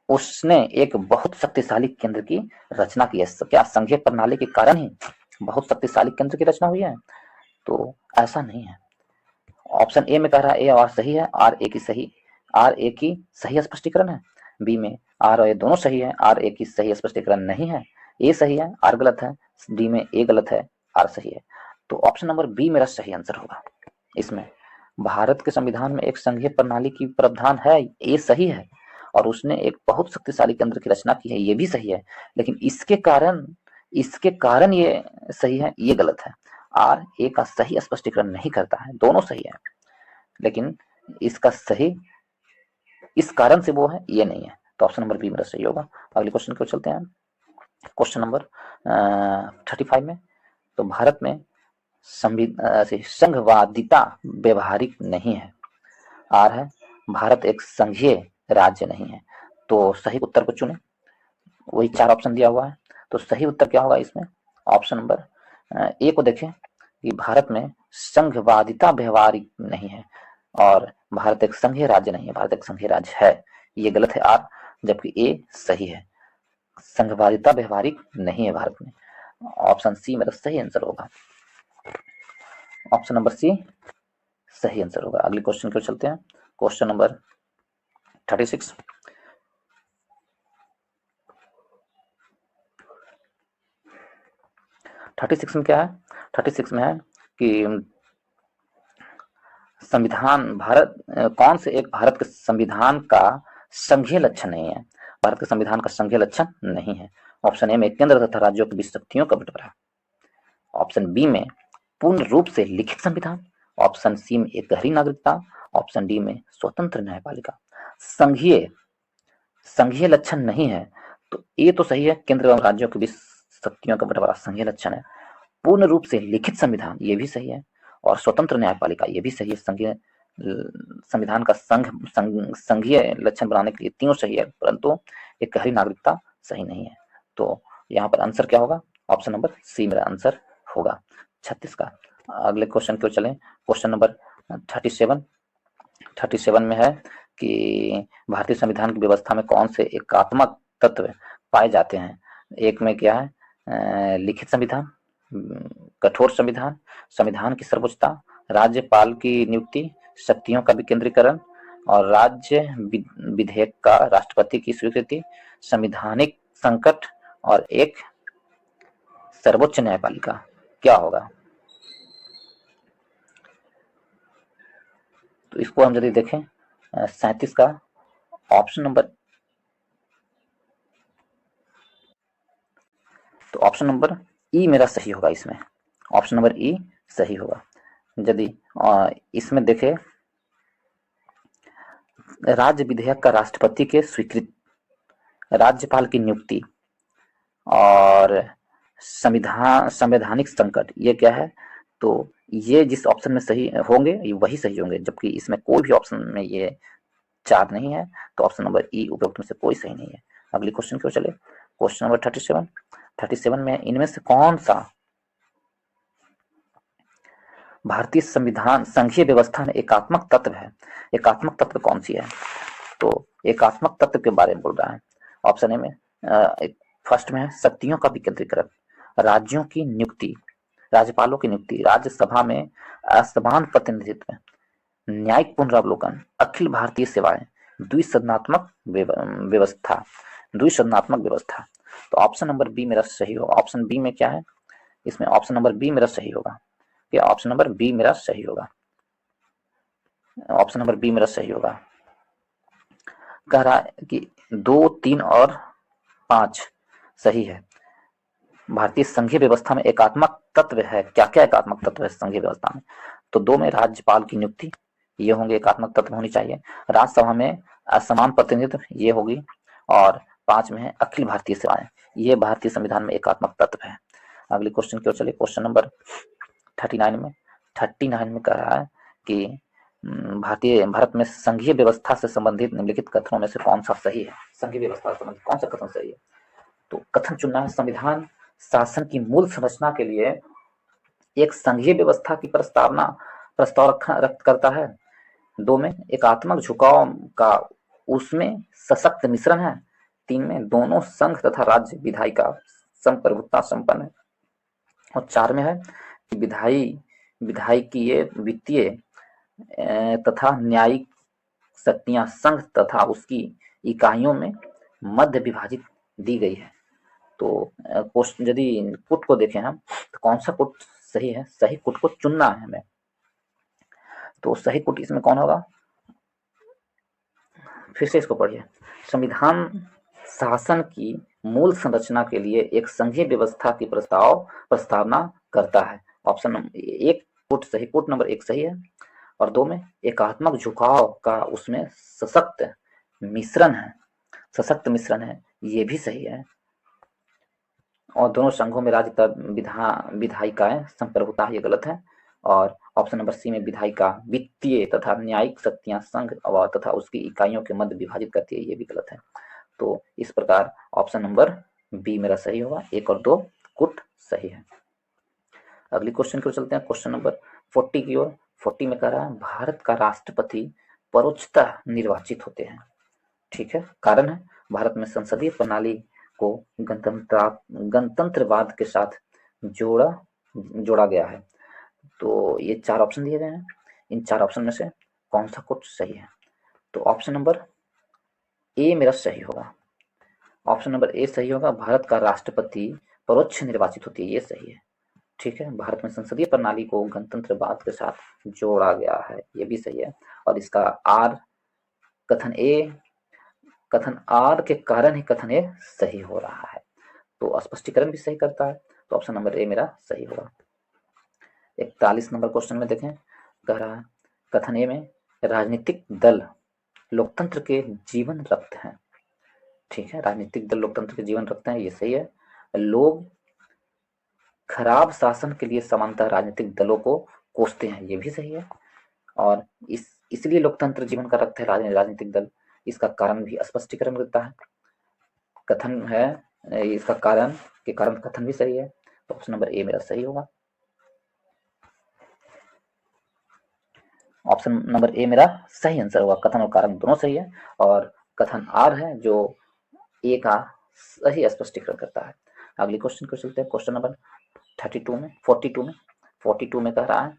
Speaker 1: उसने एक बहुत शक्तिशाली केंद्र की रचना की है। क्या संघीय प्रणाली के कारण ही बहुत शक्तिशाली केंद्र की रचना हुई है? तो ऐसा नहीं है। ऑप्शन ए में कह रहा है ए और सही है, आर ए की सही स्पष्टीकरण है। बी में आर और ए दोनों सही है, आर ए की सही स्पष्टीकरण नहीं है। ए सही है, आर गलत है। डी में ए गलत है, आर सही है। तो ऑप्शन नंबर बी मेरा सही आंसर होगा। इसमें भारत के संविधान में एक संघीय प्रणाली की प्रावधान है, ये सही है, और उसने एक बहुत शक्तिशाली केंद्र की रचना की है, ये भी सही है। लेकिन इसके कारण ये सही है, ये गलत है। आर ए का सही स्पष्टीकरण नहीं करता है, दोनों सही है, लेकिन इसका सही इस कारण से वो है, ये नहीं है। तो ऑप्शन नंबर बी मेरा सही होगा। अगले क्वेश्चन को चलते हैं, क्वेश्चन नंबर 35 में, तो भारत में संघवादिता व्यवहारिक नहीं है। आर है, भारत एक संघीय राज्य नहीं है। तो सही उत्तर को चुने, वही 4 ऑप्शन दिया हुआ है। तो सही उत्तर क्या होगा इसमें? ऑप्शन नंबर ए को देखें कि भारत में संघवादिता व्यवहारिक नहीं है और भारत एक संघीय राज्य नहीं है, भारत एक संघीय राज्य है। ये गलत है आर, जबकि ए सही है। संघवादिता व्यवहारिक नहीं है भारत में। ऑप्शन सी मेरा सही आंसर होगा। ऑप्शन नंबर सी सही आंसर होगा। अगले क्वेश्चन की ओर चलते हैं। Question number 36। 36 में क्या है? 36 में है कि संविधान भारत कौन से एक भारत के संविधान का संघीय लक्षण नहीं है? भारत के संविधान का संघीय लक्षण नहीं है। ऑप्शन ए में केंद्र तथा राज्यों के बीच शक्तियों का बंटवारा। ऑप्शन बी में पूर्ण रूप से लिखित संविधान। ऑप्शन सी में एक गहरी नागरिकता। ऑप्शन डी में स्वतंत्र न्यायपालिका। संघीय संघीय लक्षण नहीं है, तो ये तो सही है, केंद्र एवं राज्यों के बीच शक्तियों का बंटवारा संघीय लक्षण है। पूर्ण रूप से लिखित संविधान, ये भी सही है। और स्वतंत्र न्यायपालिका, ये भी सही है। संघीय संविधान का संघीय लक्षण बनाने के लिए तीनों सही है, परंतु एक गहरी नागरिकता सही नहीं है। तो यहाँ पर आंसर क्या होगा? ऑप्शन नंबर सी मेरा आंसर होगा 36 का। अगले क्वेश्चन की ओर चलें। क्वेश्चन नंबर 37 में है कि भारतीय संविधान की व्यवस्था में कौन से एकात्मक तत्व पाए जाते हैं? एक में क्या है? लिखित संविधान, कठोर संविधान, संविधान की सर्वोच्चता, राज्यपाल की नियुक्ति, शक्तियों का विकेंद्रीकरण और राज्य विधेयक का राष्ट्रपति की स्वीकृति, संवैधानिक संकट और एक सर्वोच्च न्यायपालिका। क्या होगा? तो इसको हम यदि देखें 37 का ऑप्शन नंबर, तो ऑप्शन नंबर ई मेरा सही होगा इसमें। ऑप्शन नंबर ई सही होगा। यदि इसमें देखें राज्य विधेयक का राष्ट्रपति के स्वीकृत, राज्यपाल की नियुक्ति और संवैधानिक संकट, ये क्या है? तो ये जिस ऑप्शन में सही होंगे वही सही होंगे, जबकि इसमें कोई भी ऑप्शन में ये 4 नहीं है। तो ऑप्शन नंबर ई उपरोक्त में से कोई सही नहीं है। अगले क्वेश्चन की ओर चले। क्वेश्चन नंबर 37 में इनमें से कौन सा भारतीय संविधान संघीय व्यवस्था में एकात्मक तत्व है? एकात्मक तत्व कौन सी है? तो एकात्मक तत्व के बारे में बोल रहा है। ऑप्शन ए में फर्स्ट में है शक्तियों का विकेंद्रीकरण, राज्यों की नियुक्ति, राज्यपालों की नियुक्ति, राज्यसभा में असमान प्रतिनिधित्व, न्यायिक पुनरावलोकन, अखिल भारतीय सेवाएं, द्विसदनात्मक व्यवस्था, द्विसदनात्मक व्यवस्था। तो ऑप्शन नंबर बी मेरा सही होगा। ऑप्शन बी में क्या है? इसमें ऑप्शन नंबर बी मेरा सही होगा। क्या ऑप्शन नंबर बी मेरा सही होगा? ऑप्शन नंबर बी मेरा सही होगा। कह रहा है कि 2, 3 और 5 सही है। भारतीय संघीय व्यवस्था में एकात्मक तत्व है। क्या क्या एकात्मक तत्व है संघीय व्यवस्था में? तो 2 में राज्यपाल की नियुक्ति, ये होंगे एकात्मक तत्व होनी चाहिए। राज्यसभा में असमान प्रतिनिधित्व, ये होगी। और 5 में है अखिल भारतीय सेवाएं, ये भारतीय संविधान में एकात्मक तत्व है। अगले क्वेश्चन की ओर चलिए। क्वेश्चन नंबर 39 में कह रहा है कि भारत में संघीय व्यवस्था से संबंधित निम्नलिखित कथनों में से कौन सा सही है? संघीय व्यवस्था से संबंधित कौन सा कथन सही है? तो कथन चुनना है, संविधान शासन की मूल संरचना के लिए एक संघीय व्यवस्था की प्रस्ताव रख करता है। 2 में एकात्मक झुकाव का उसमें सशक्त मिश्रण है। 3 में दोनों संघ तथा राज्य विधायी का संप्रभुता संपन्न है। और 4 में है कि विधायी की ये वित्तीय तथा न्यायिक शक्तियां संघ तथा उसकी इकाइयों में मध्य विभाजित दी गई है। तो यदि पुट को देखें हम, तो कौन सा पुट सही है? सही पुट को चुनना है हमें। तो सही पुट इसमें कौन होगा? फिर से इसको पढ़िए। संविधान शासन की मूल संरचना के लिए एक संघीय व्यवस्था की प्रस्तावना करता है। ऑप्शन एक पुट सही, पुट नंबर 1 सही है। और 2 में एकात्मक झुकाव का उसमें सशक्त मिश्रण है, सशक्त मिश्रण है, ये भी सही है। और दोनों संघों में राज्य विधायिकाएं संप्रभुता, ये गलत है। और ऑप्शन नंबर सी में विधायिका वित्तीय तथा न्यायिक शक्तियां संघ तथा उसकी इकाइयों के मध्य विभाजित करती है, ये भी गलत है। तो इस प्रकार ऑप्शन नंबर बी मेरा सही होगा, 1 और 2 कुट सही है। अगली क्वेश्चन की ओर चलते हैं, क्वेश्चन नंबर 40 की ओर। 40 में कह रहा है भारत का राष्ट्रपति परोक्षतः निर्वाचित होते हैं। ठीक है, कारण है भारत में संसदीय प्रणाली को गणतंत्रवाद के साथ जोड़ा गया है। तो ये 4 ऑप्शन दिए गए हैं, इन 4 ऑप्शन में से कौन सा कुछ सही है? तो ऑप्शन नंबर ए मेरा सही होगा। ऑप्शन नंबर ए सही होगा, भारत का राष्ट्रपति परोक्ष निर्वाचित होती है, ये सही है। ठीक है, भारत में संसदीय प्रणाली को गणतंत्रवाद के साथ जोड़ा गया है, ये भी सही है। और इसका आर कथन आर के कारण ही कथन ए सही हो रहा है, तो स्पष्टीकरण भी सही करता है, तो ऑप्शन नंबर ए मेरा सही होगा। 41 नंबर क्वेश्चन में देखें, कह रहा है कथन ए में राजनीतिक दल लोकतंत्र के जीवन रक्त हैं। ठीक है, राजनीतिक दल लोकतंत्र के जीवन रक्त हैं, ये सही है। लोग खराब शासन के लिए समानतः राजनीतिक दलों को कोसते हैं, ये भी सही है। और इसलिए लोकतंत्र जीवन का रक्त है राजनीतिक दल, इसका कारण भी स्पष्टीकरण देता है। कथन है इसका कारण के कारण कथन भी सही है, तो ऑप्शन नंबर ए मेरा सही होगा। ऑप्शन नंबर ए मेरा सही आंसर होगा, कथन और कारण दोनों सही है। और कथन आर है जो ए का सही स्पष्टीकरण करता है। अगली क्वेश्चन को चलते हैं, क्वेश्चन नंबर 42 में कह रहा है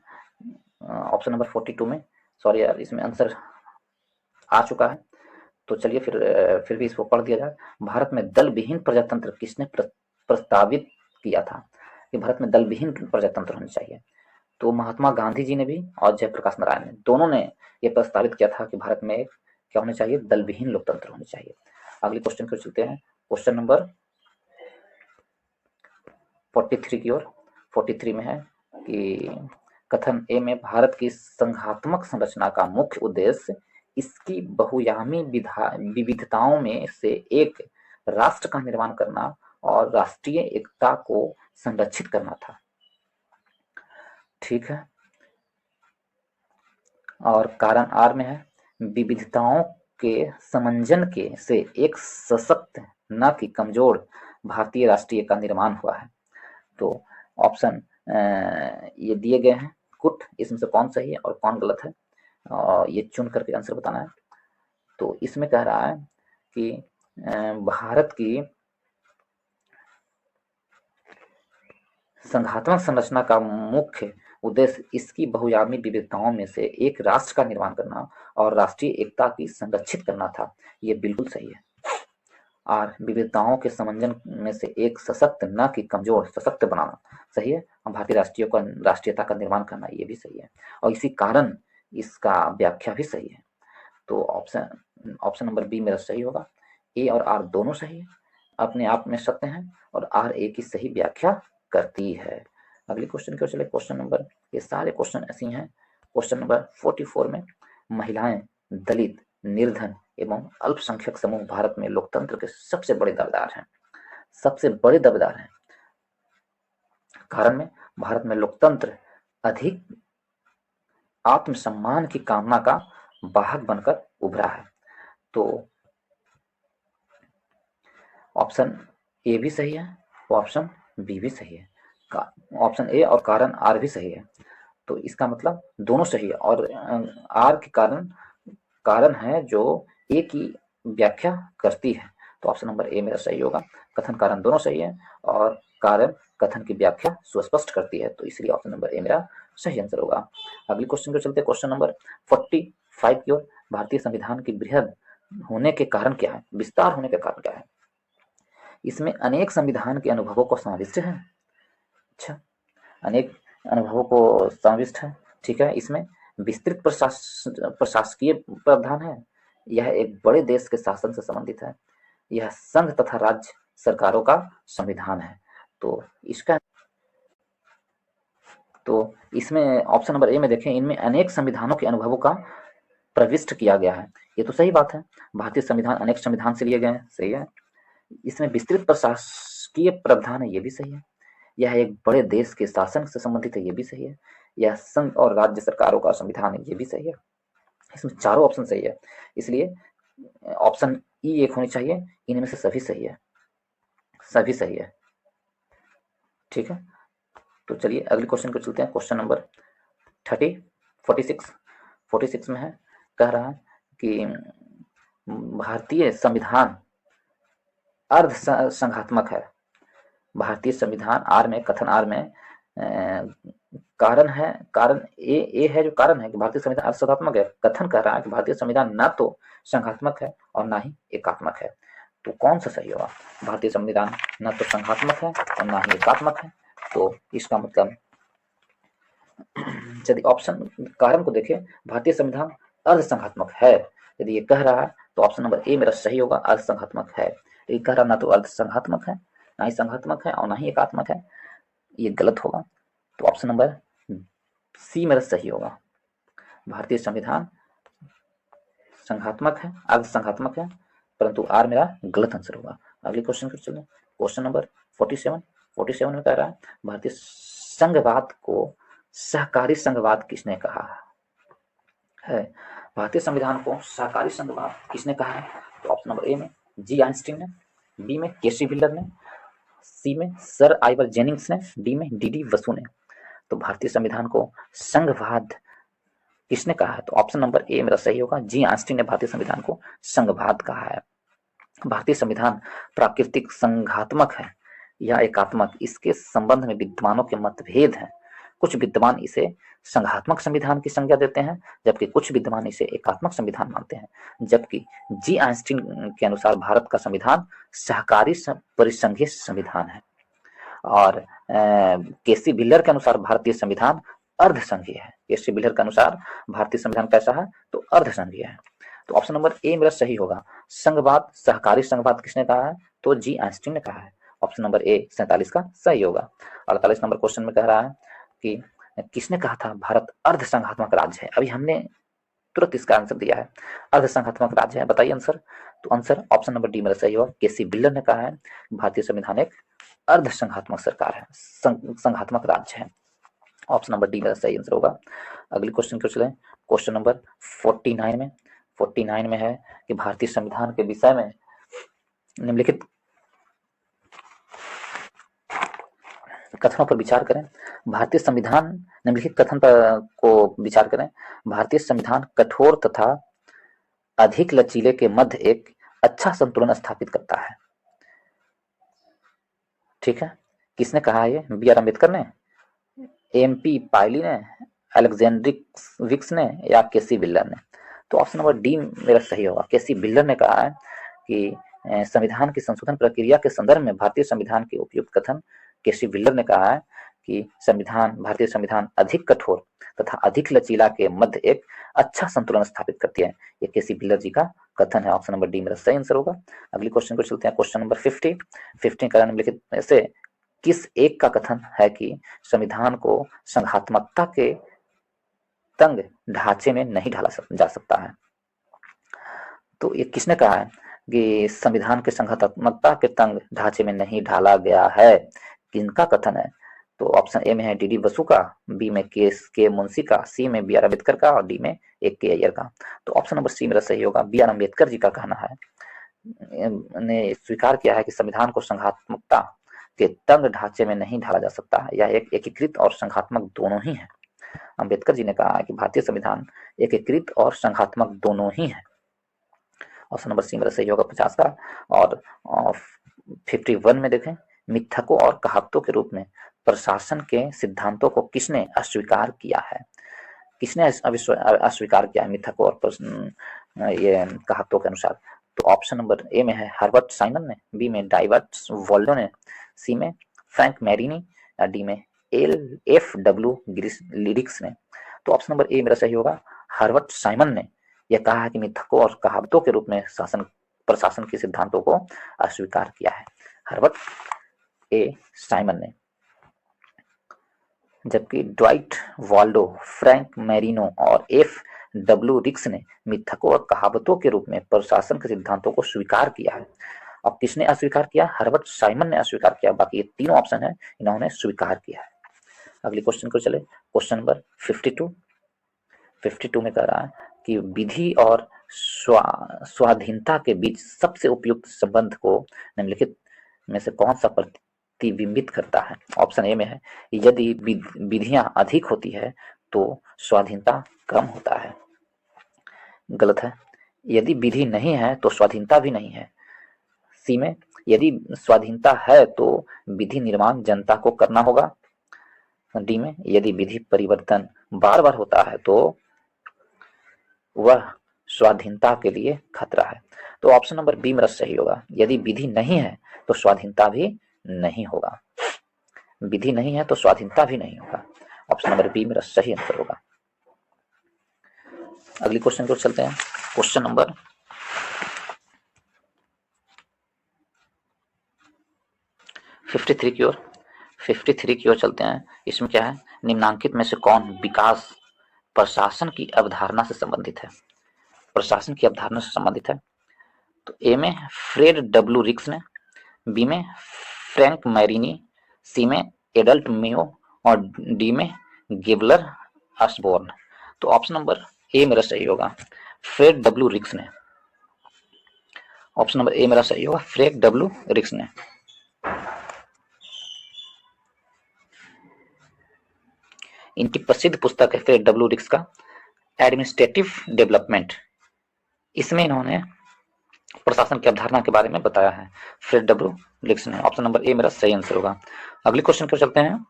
Speaker 1: ऑप्शन नंबर 42 में, सॉरी यार इसमें आंसर आ चुका है, तो चलिए फिर भी इसको पढ़ दिया जाए। भारत में दल विहीन प्रजातंत्र किसने प्रस्तावित किया था कि भारत में दल विहीन प्रजातंत्र होना चाहिए? तो महात्मा गांधी जी ने भी और जयप्रकाश नारायण ने, दोनों ने यह प्रस्तावित किया था कि भारत में क्या होना चाहिए, दल विहीन लोकतंत्र होना चाहिए। अगले क्वेश्चन को चलते हैं, क्वेश्चन नंबर 43 की ओर। 43 में है कि कथन ए में भारत की संघात्मक संरचना का मुख्य उद्देश्य इसकी बहुआयामी विविधताओं में से एक राष्ट्र का निर्माण करना और राष्ट्रीय एकता को संरक्षित करना था। ठीक है, और कारण आर में है विविधताओं के समंजन के से एक सशक्त न कि कमजोर भारतीय राष्ट्रीय का निर्माण हुआ है। तो ऑप्शन ये दिए गए हैं कुट, इसमें से कौन सही है और कौन गलत है, और ये चुन करके आंसर बताना है। तो इसमें कह रहा है कि भारत की संघात्मक संरचना का मुख्य उद्देश्य इसकी बहुआयामी विविधताओं में से एक राष्ट्र का निर्माण करना और राष्ट्रीय एकता की संरक्षित करना था, ये बिल्कुल सही है। और विविधताओं के समंजन में से एक सशक्त न कि कमजोर, सशक्त बनाना सही है। भारतीय राष्ट्रीयता का निर्माण करना, ये भी सही है। और इसी कारण इसका व्याख्या भी सही है, तो ऑप्शन नंबर बी मेरा सही होगा। ए और आर दोनों सही है, अपने आप में सत्य हैं, और आर ए की सही व्याख्या करती है। अगले क्वेश्चन की ओर चले, क्वेश्चन नंबर, ये सारे क्वेश्चन ऐसे हैं। क्वेश्चन नंबर 44 में महिलाएं, दलित, निर्धन एवं अल्पसंख्यक समूह भारत में लोकतंत्र के सबसे बड़े दावेदार हैं, सबसे बड़े दावेदार हैं। कारण में भारत में लोकतंत्र अधिक आत्मसम्मान की कामना का वाहक बनकर उभरा है। तो ऑप्शन ए भी सही है, ऑप्शन बी भी सही है, ऑप्शन ए और कारण आर भी सही है, तो इसका मतलब दोनों सही है। और आर के कारण है जो ए की व्याख्या करती है, तो ऑप्शन नंबर ए मेरा सही होगा। कथन कारण दोनों सही है और कारण कथन की व्याख्या सुस्पष्ट करती है, तो इसलिए ऑप्शन नंबर ए मेरा सही आंसर होगा। अगली क्वेश्चन को चलते हैं, क्वेश्चन नंबर 45 की ओर। भारतीय संविधान की बृहद होने के कारण क्या है, विस्तार होने के कारण क्या है? इसमें अनेक संविधान के अनुभवों को समाविष्ट है। अच्छा, अनेक अनुभवों को समाविष्ट है, ठीक है। इसमें विस्तृत प्रशासकीय प्रावधान है, यह एक बड़े देश के शासन से संबंधित है, यह संघ तथा राज्य सरकारों का संविधान है, तो इसमें ऑप्शन नंबर ए में देखें, इनमें अनेक संविधानों के अनुभवों का प्रविष्ट किया गया है, ये तो सही बात है। भारतीय संविधान अनेक संविधान से लिए गए हैं, सही है। इसमें विस्तृत राष्ट्रीय प्रावधान है, ये भी सही है। यह एक बड़े देश के शासन से संबंधित है, ये भी सही है। यह संघ और राज्य सरकारों का संविधान है, ये भी सही है। इसमें चारों ऑप्शन सही है, इसलिए ऑप्शन ई एक होनी चाहिए। इनमें से सभी सही है, सभी सही है। ठीक है, तो चलिए अगले क्वेश्चन को चलते हैं। क्वेश्चन नंबर 46 में है, कह रहा है कि भारतीय संविधान अर्ध संघात्मक है। भारतीय संविधान आर में, कथन आर में कारण है, कारण ए है जो कारण है कि भारतीय संविधान अर्ध संघात्मक है। कथन कह रहा है कि भारतीय संविधान ना तो संघात्मक है और ना ही एकात्मक है। तो कौन सा सही होगा? भारतीय संविधान ना तो संघात्मक है और ना ही एकात्मक है, तो इसका मतलब यदि ऑप्शन कारण को देखें, भारतीय संविधान अर्ध संघात्मक है, यदि ये कह रहा है तो ऑप्शन नंबर ए मेरा सही होगा, अर्ध संघात्मक है। ये कह रहा ना तो अर्ध संघात्मक है, ना ही संघात्मक है और ना ही एकात्मक है, ये गलत होगा। तो ऑप्शन नंबर सी मेरा सही होगा। भारतीय संविधान संघात्मक है, अर्ध संघात्मक है, परंतु आर मेरा गलत आंसर होगा। अगले क्वेश्चन पर चलें। क्वेश्चन नंबर 47 में कह रहा है भारतीय संघवाद को सहकारी संघवाद किसने कहा है? भारतीय संविधान को सहकारी संघवाद किसने कहा है? तो ऑप्शन नंबर ए में जी आइंस्टीन ने, बी में केसी व्हीलर ने, सी में सर आइवर जेनिंग्स ने, डी में डी वसु ने। तो भारतीय संविधान को संघवाद किसने कहा है? तो ऑप्शन नंबर ए मेरा सही होगा, जी आइंस्टीन ने भारतीय संविधान को संघवाद कहा है। भारतीय संविधान प्राकृतिक संघात्मक है या एकात्मक, इसके संबंध में विद्वानों के मतभेद हैं। कुछ विद्वान इसे संघात्मक संविधान की संज्ञा देते हैं, जबकि कुछ विद्वान इसे एकात्मक संविधान मानते हैं। जबकि जी आइंस्टीन के अनुसार भारत का संविधान सहकारी परिसंघीय संविधान है, और केसी व्हीलर के अनुसार भारतीय संविधान अर्धसंघीय है। केसी व्हीलर के अनुसार भारतीय संविधान कैसा है? तो अर्धसंघीय है। तो ऑप्शन नंबर ए मेरा सही होगा। संघवाद, सहकारी संघवाद किसने कहा है? तो जी आइंस्टीन ने कहा है। ऑप्शन नंबर ए 47 का सही होगा। 48 नंबर क्वेश्चन में कह रहा है कि किसने कहा था भारत अर्ध संघात्मक राज्य है? अभी हमने तुरंत इसका आंसर दिया है, अर्ध संघात्मक राज्य है। बताइए आंसर। तो आंसर ऑप्शन नंबर डी मेरा सही होगा, केसी व्हीलर ने कहा है भारतीय संविधान एक अर्ध संघात्मक सरकार है, संघात्मक राज्य है। ऑप्शन नंबर डी मेरा सही आंसर होगा। अगले क्वेश्चन को चलें। क्वेश्चन नंबर 49 में है कि भारतीय संविधान के विषय में निम्नलिखित कथनों पर विचार करें। भारतीय संविधान, निम्नलिखित कथन पर को विचार करें। भारतीय संविधान कठोर तथा अधिक लचीले के मध्य एक अच्छा संतुलन स्थापित करता है। ठीक है, किसने कहा है ये? बी आर अम्बेडकर ने, एमपी पायली ने, अलेक्जेंड्रिक विक्स ने, या केसी व्हीलर ने? तो ऑप्शन नंबर डी मेरा सही होगा। केसी व्हीलर ने कहा है कि संविधान की संशोधन प्रक्रिया के संदर्भ में भारतीय संविधान के उपयुक्त कथन। केसी व्हीलर ने कहा है कि भारतीय संविधान अधिक कठोर तथा अधिक लचीला के मध्य एक अच्छा संतुलन स्थापित करती है। ये केसी व्हीलर जी का कथन है। ऑप्शन नंबर डी मेरा सही आंसर होगा। अगले क्वेश्चन को चलते हैं। क्वेश्चन नंबर 50 का निम्नलिखित में से किस एक का कथन है कि संविधान को संघात्मकता के तंग ढांचे में नहीं ढाला जा सकता है? तो ये किसने कहा है कि संविधान के संघात्मकता के तंग ढांचे में नहीं ढाला गया है? किनका कथन है? तो ऑप्शन ए में है डी बसु का, बी में के मुंशी का, सी में बी आर अम्बेडकर का, और डी में एक के अय्यर का। तो ऑप्शन नंबर सी मेरा सही होगा। बी आर अम्बेडकर जी का कहना है, ने स्वीकार किया है कि संविधान को संघात्मकता के तंग ढांचे में नहीं ढाला जा सकता। यह एक एकीकृत और संघात्मक दोनों ही है। अम्बेडकर जी ने कहा कि भारतीय संविधान एकीकृत और संघात्मक दोनों ही है। ऑप्शन नंबर सी मेरा सही होगा 50 का। और 51 में देखें, मिथकों और कहावतों के रूप में प्रशासन के सिद्धांतों को किसने अस्वीकार किया है? किसने अस्वीकार किया है मिथकों और ये कहावतों के अनुसार? तो ऑप्शन नंबर ए में है हर्बर्ट साइमन ने, बी में डाइवर्ट वॉल्डो ने, सी में फ्रैंक मैरिनी, या डी में एफ.डब्ल्यू. लिरिक्स ने। तो ऑप्शन नंबर ए मेरा सही होगा। हर्बर्ट साइमन ने यह कहा है कि मिथकों और कहावतों के रूप में प्रशासन के सिद्धांतों को अस्वीकार किया है, हर्बर्ट ए साइमन ने। जबकि ड्वाइट वॉल्डो, फ्रैंक मैरिनो और एफ.डब्ल्यू. रिक्स ने मिथकों और कहावतों के रूप में प्रशासन के सिद्धांतों को स्वीकार किया है। और किसने अस्वीकार किया? हर्बर्ट साइमन ने अस्वीकार किया। बाकी ये तीनों ऑप्शन है, इन्होंने स्वीकार किया है। अगले क्वेश्चन को चले, क्वेश्चन नंबर 52 में कह रहा है कि विधि और स्वाधीनता के बीच सबसे उपयुक्त संबंध को निम्नलिखित में से कौन सा प्रतिबिंबित करता है? ऑप्शन ए में है, यदि विधियां अधिक होती है तो स्वाधीनता कम होता है। गलत है। यदि विधि नहीं है तो स्वाधीनता भी नहीं है। सी में, यदि स्वाधीनता है तो विधि निर्माण जनता को करना होगा। डी में, यदि विधि परिवर्तन बार बार होता है तो वह स्वाधीनता के लिए खतरा है। तो ऑप्शन नंबर बी मेरा सही होगा। यदि विधि नहीं है तो स्वाधीनता भी नहीं होगा। विधि नहीं है तो स्वाधीनता भी नहीं होगा। ऑप्शन नंबर बी मेरा सही आंसर होगा। अगली क्वेश्चन को चलते हैं, क्वेश्चन नंबर 53 की ओर चलते हैं। इसमें क्या है, निम्नांकित में से कौन विकास प्रशासन की अवधारणा से संबंधित है? प्रशासन की अवधारणा से संबंधित है। तो ए में फ्रेड डब्ल्यू रिक्स ने, बी में फ्रैंक मैरिनी, सी में एडल्ट मेयो और डी में गिबलर अस्बोर्न। तो ऑप्शन नंबर ए मेरा सही होगा, फ्रेड डब्ल्यू रिक्स ने। ऑप्शन नंबर ए मेरा सही होगा, फ्रेड डब्ल्यू रिक्स ने। इनकी प्रसिद्ध पुस्तक है फ्रेड डब्ल्यू रिक्स का एडमिनिस्ट्रेटिव डेवलपमेंट। इसमें इन्होंने प्रशासन की अवधारणा के बारे में बताया है, फ्रेड डब्ल्यू रिक्स ने। ऑप्शन नंबर ए मेरा सही आंसर होगा। अगले क्वेश्चन पर चलते हैं,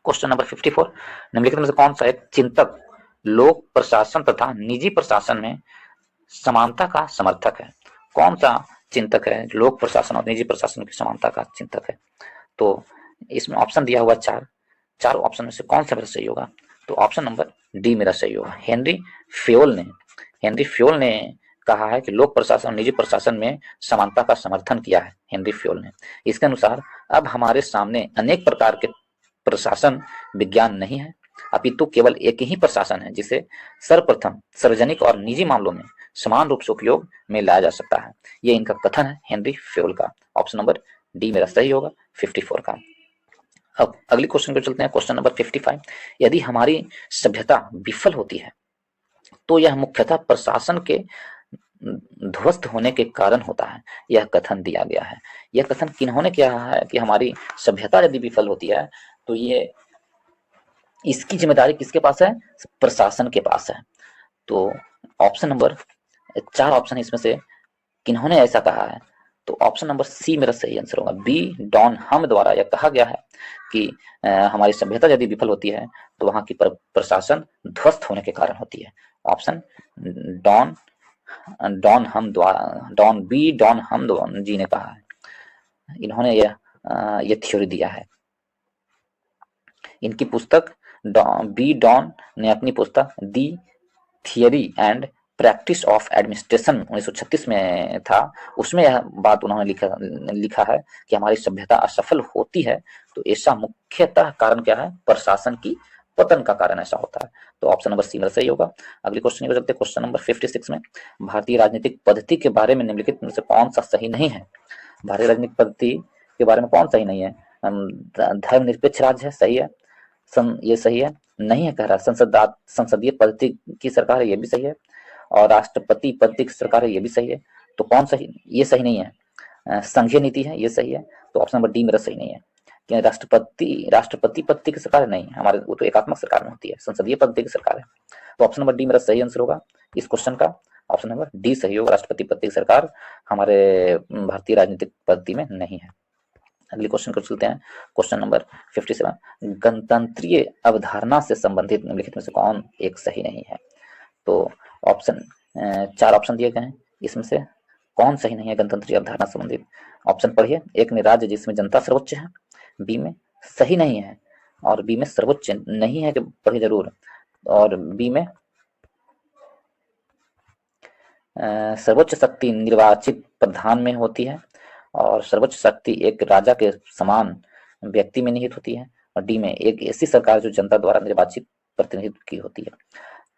Speaker 1: क्वेश्चन नंबर 54, निम्नलिखित में से कौन सा एक चिंतक लोक प्रशासन तथा निजी प्रशासन में समानता का समर्थक है? कौन सा चिंतक है लोक प्रशासन और निजी प्रशासन की समानता का चिंतक है? तो इसमें ऑप्शन दिया हुआ चारों ऑप्शन में से कौन सा मेरा सही होगा? तो ऑप्शन नंबर डी मेरा सही होगा। हेनरी फ्योल ने कहा है कि लोक प्रशासन और निजी प्रशासन में समानता का समर्थन किया है, हेनरी फ्योल ने। इसके अनुसार अब हमारे सामने अनेक प्रकार के प्रशासन विज्ञान नहीं है, अपितु केवल एक ही प्रशासन है जिसे सर्वप्रथम सार्वजनिक और निजी मामलों में समान रूप से उपयोग में लाया जा सकता है। ये इनका कथन है हेनरी फ्योल का। ऑप्शन नंबर डी मेरा सही होगा 54 का। अब अगली क्वेश्चन पर चलते हैं, क्वेश्चन नंबर 55, यदि हमारी सभ्यता विफल होती है तो यह मुख्यतः प्रशासन के ध्वस्त होने के कारण होता है, यह कथन दिया गया है। यह कथन किन्होंने किया है कि हमारी सभ्यता यदि विफल होती है तो ये इसकी जिम्मेदारी किसके पास है? प्रशासन के पास है। तो ऑप्शन नंबर 4 ऑप्शन इसमें से किन्होंने ऐसा कहा है? तो ऑप्शन नंबर सी मेरा सही आंसर होगा, बी डॉन हम द्वारा यह कहा गया है कि हमारी सभ्यता यदि विफल होती है तो वहां की प्रशासन ध्वस्त होने के कारण होती है। ऑप्शन डॉन हम जी ने कहा है, इन्होंने यह थ्योरी दिया है। इनकी पुस्तक बी डॉन ने अपनी पुस्तक the theory and practice of administration 1936 में था, उसमें यह बात उन्होंने लिखा है कि हमारी सभ्यता असफल होती है तो ऐसा मुख्यतः कारण क्या है? प्रशासन की पतन का कारण ऐसा होता है। तो ऑप्शन नंबर सी मेरा सही होगा। अगले क्वेश्चन को चलते हैं, क्वेश्चन नंबर 56 में, भारतीय राजनीतिक पद्धति के बारे में निम्नलिखित में से कौन सा सही नहीं है? भारतीय राजनीतिक पद्धति के बारे में कौन सही नहीं है? धर्मनिरपेक्ष राज्य है, सही है। ये सही है, नहीं है कह रहा। संसदीय पद्धति की सरकार है, ये भी सही है। और राष्ट्रपति पद्धति की सरकार है, ये भी सही है। तो कौन सही? ये सही नहीं है। संघीय नीति है, ये सही है। तो ऑप्शन नंबर डी मेरा सही नहीं है कि राष्ट्रपति पद्धति की सरकार नहीं है हमारे, वो तो एकात्मक सरकार में होती है, संसदीय पद्धति की सरकार है। तो ऑप्शन नंबर डी मेरा सही आंसर होगा इस क्वेश्चन का। ऑप्शन नंबर डी सही होगा, राष्ट्रपति पद्धति की सरकार हमारे भारतीय राजनीतिक पद्धति में नहीं है। अगले क्वेश्चन को चलते हैं, क्वेश्चन नंबर 57, गणतंत्रीय अवधारणा से संबंधित निम्नलिखित में से कौन एक सही नहीं है? तो ऑप्शन 4 ऑप्शन दिए गए हैं, इसमें से कौन सही नहीं है गणतंत्रीय अवधारणा से संबंधित? ऑप्शन पढ़िए। एक में राज्य जिसमें जनता सर्वोच्च है, बी में सही नहीं है, और बी में सर्वोच्च नहीं है कि पढ़िए जरूर, और बी में सर्वोच्च शक्ति निर्वाचित प्रधान में होती है, और सर्वोच्च शक्ति एक राजा के समान व्यक्ति में निहित होती है, और डी में एक ऐसी सरकार जो जनता द्वारा निर्वाचित प्रतिनिधित्व की होती है।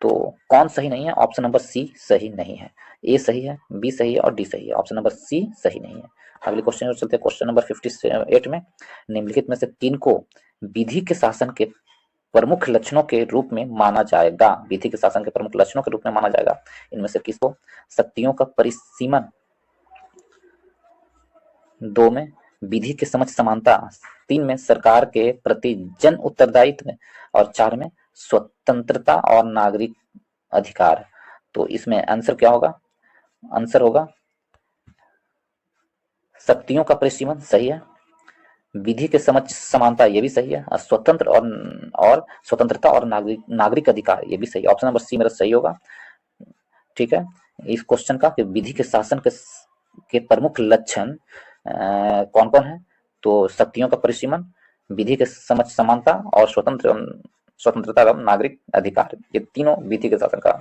Speaker 1: तो कौन सही नहीं है? ऑप्शन नंबर सी सही नहीं है। ए सही है, बी सही है और डी सही है। ऑप्शन नंबर सी सही नहीं है। अगले क्वेश्चन में चलते हैं। क्वेश्चन नंबर 58 में, निम्नलिखित में से किन को विधि के शासन के प्रमुख लक्षणों के रूप में माना जाएगा? विधि के शासन के प्रमुख लक्षणों के रूप में माना जाएगा इनमें से किसको? शक्तियों का परिसीमन, 2 में विधि के समक्ष समानता, 3 में सरकार के प्रति जन उत्तरदायित्व और 4 में स्वतंत्रता और नागरिक अधिकार। तो इसमें आंसर क्या होगा? आंसर होगा शक्तियों का परिसीमन, सही है। विधि के समक्ष समानता, ये भी सही है। स्वतंत्र और स्वतंत्रता और नागरिक अधिकार, ये भी सही है। ऑप्शन नंबर सी मेरा सही होगा। ठीक है, इस क्वेश्चन का कि विधि के शासन के प्रमुख लक्षण कौन कौन है? तो शक्तियों का परिसीमन, विधि के समक्ष समानता और स्वतंत्रता एवं नागरिक अधिकार, ये तीनों विधि के शासन का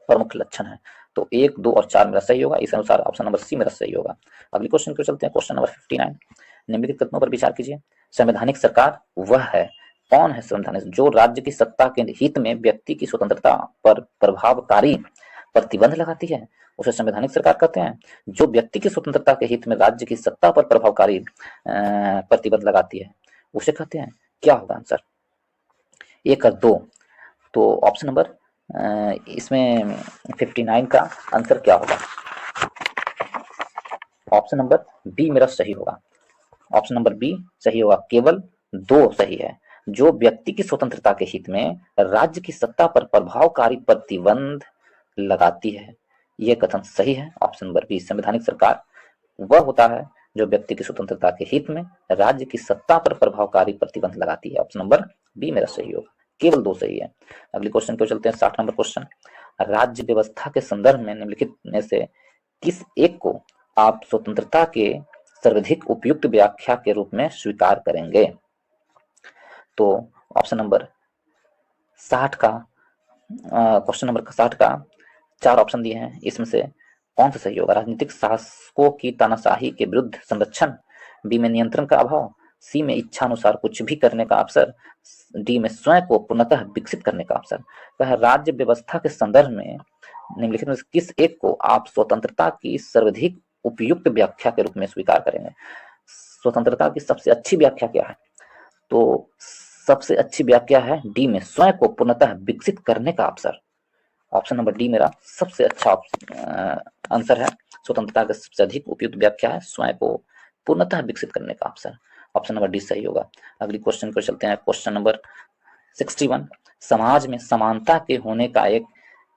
Speaker 1: प्रमुख लक्षण है। तो 1, 2 और 4 मेरा सही होगा। इस अनुसार ऑप्शन नंबर सी मेरा सही होगा। अगली क्वेश्चन को चलते हैं। क्वेश्चन नंबर 59, निम्नलिखित कथनों पर विचार कीजिए। संवैधानिक सरकार वह है, कौन है संवैधानिक? जो राज्य की सत्ता के हित में व्यक्ति की स्वतंत्रता पर प्रभावकारी प्रतिबंध लगाती है, उसे संवैधानिक सरकार कहते हैं। जो व्यक्ति की स्वतंत्रता के हित में राज्य की सत्ता पर प्रभावकारी प्रतिबंध लगाती है, उसे कहते हैं। क्या होगा आंसर? 1 और 2। तो ऑप्शन नंबर इसमें 59 का आंसर क्या होगा? ऑप्शन नंबर बी मेरा सही होगा। ऑप्शन नंबर बी सही होगा। केवल 2 सही है। जो व्यक्ति की स्वतंत्रता के हित में राज्य की सत्ता पर प्रभावकारी प्रतिबंध लगाती है, यह कथन सही है। ऑप्शन नंबर बी, संवैधानिक सरकार वह होता है जो व्यक्ति की स्वतंत्रता के हित में राज्य की सत्ता पर प्रभावकारी प्रतिबंध लगाती है। ऑप्शन नंबर बी मेरा सही होगा। केवल 2 सही है। अगले क्वेश्चन को चलते हैं। 60 नंबर क्वेश्चन, राज्य व्यवस्था के संदर्भ में निम्नलिखित में से किस एक को आप स्वतंत्रता के सर्वाधिक उपयुक्त व्याख्या के रूप में स्वीकार करेंगे? तो ऑप्शन नंबर 60 का क्वेश्चन नंबर 60 का 4 ऑप्शन दिए हैं। इसमें से कौन सा सही होगा? राजनीतिक शासकों की तानाशाही के विरुद्ध संरक्षण, बी में नियंत्रण का अभाव, सी में इच्छा अनुसार कुछ भी करने का अवसर, डी में स्वयं को पूर्णतः विकसित करने का अवसर। वह राज्य व्यवस्था के संदर्भ में निम्नलिखित में से किस एक को आप स्वतंत्रता की सर्वाधिक उपयुक्त व्याख्या के रूप में स्वीकार करेंगे? स्वतंत्रता की सबसे अच्छी व्याख्या क्या है? तो सबसे अच्छी व्याख्या है डी में, स्वयं को पूर्णतः विकसित करने का अवसर। ऑप्शन नंबर डी मेरा सबसे अच्छा आंसर है। स्वतंत्रता का सबसे अधिक उपयुक्त व्याख्या है स्वयं को पूर्णतः विकसित करने का अवसर। ऑप्शन नंबर डी सही होगा। अगली क्वेश्चन पर चलते हैं। क्वेश्चन नंबर 61, समाज में समानता के होने का एक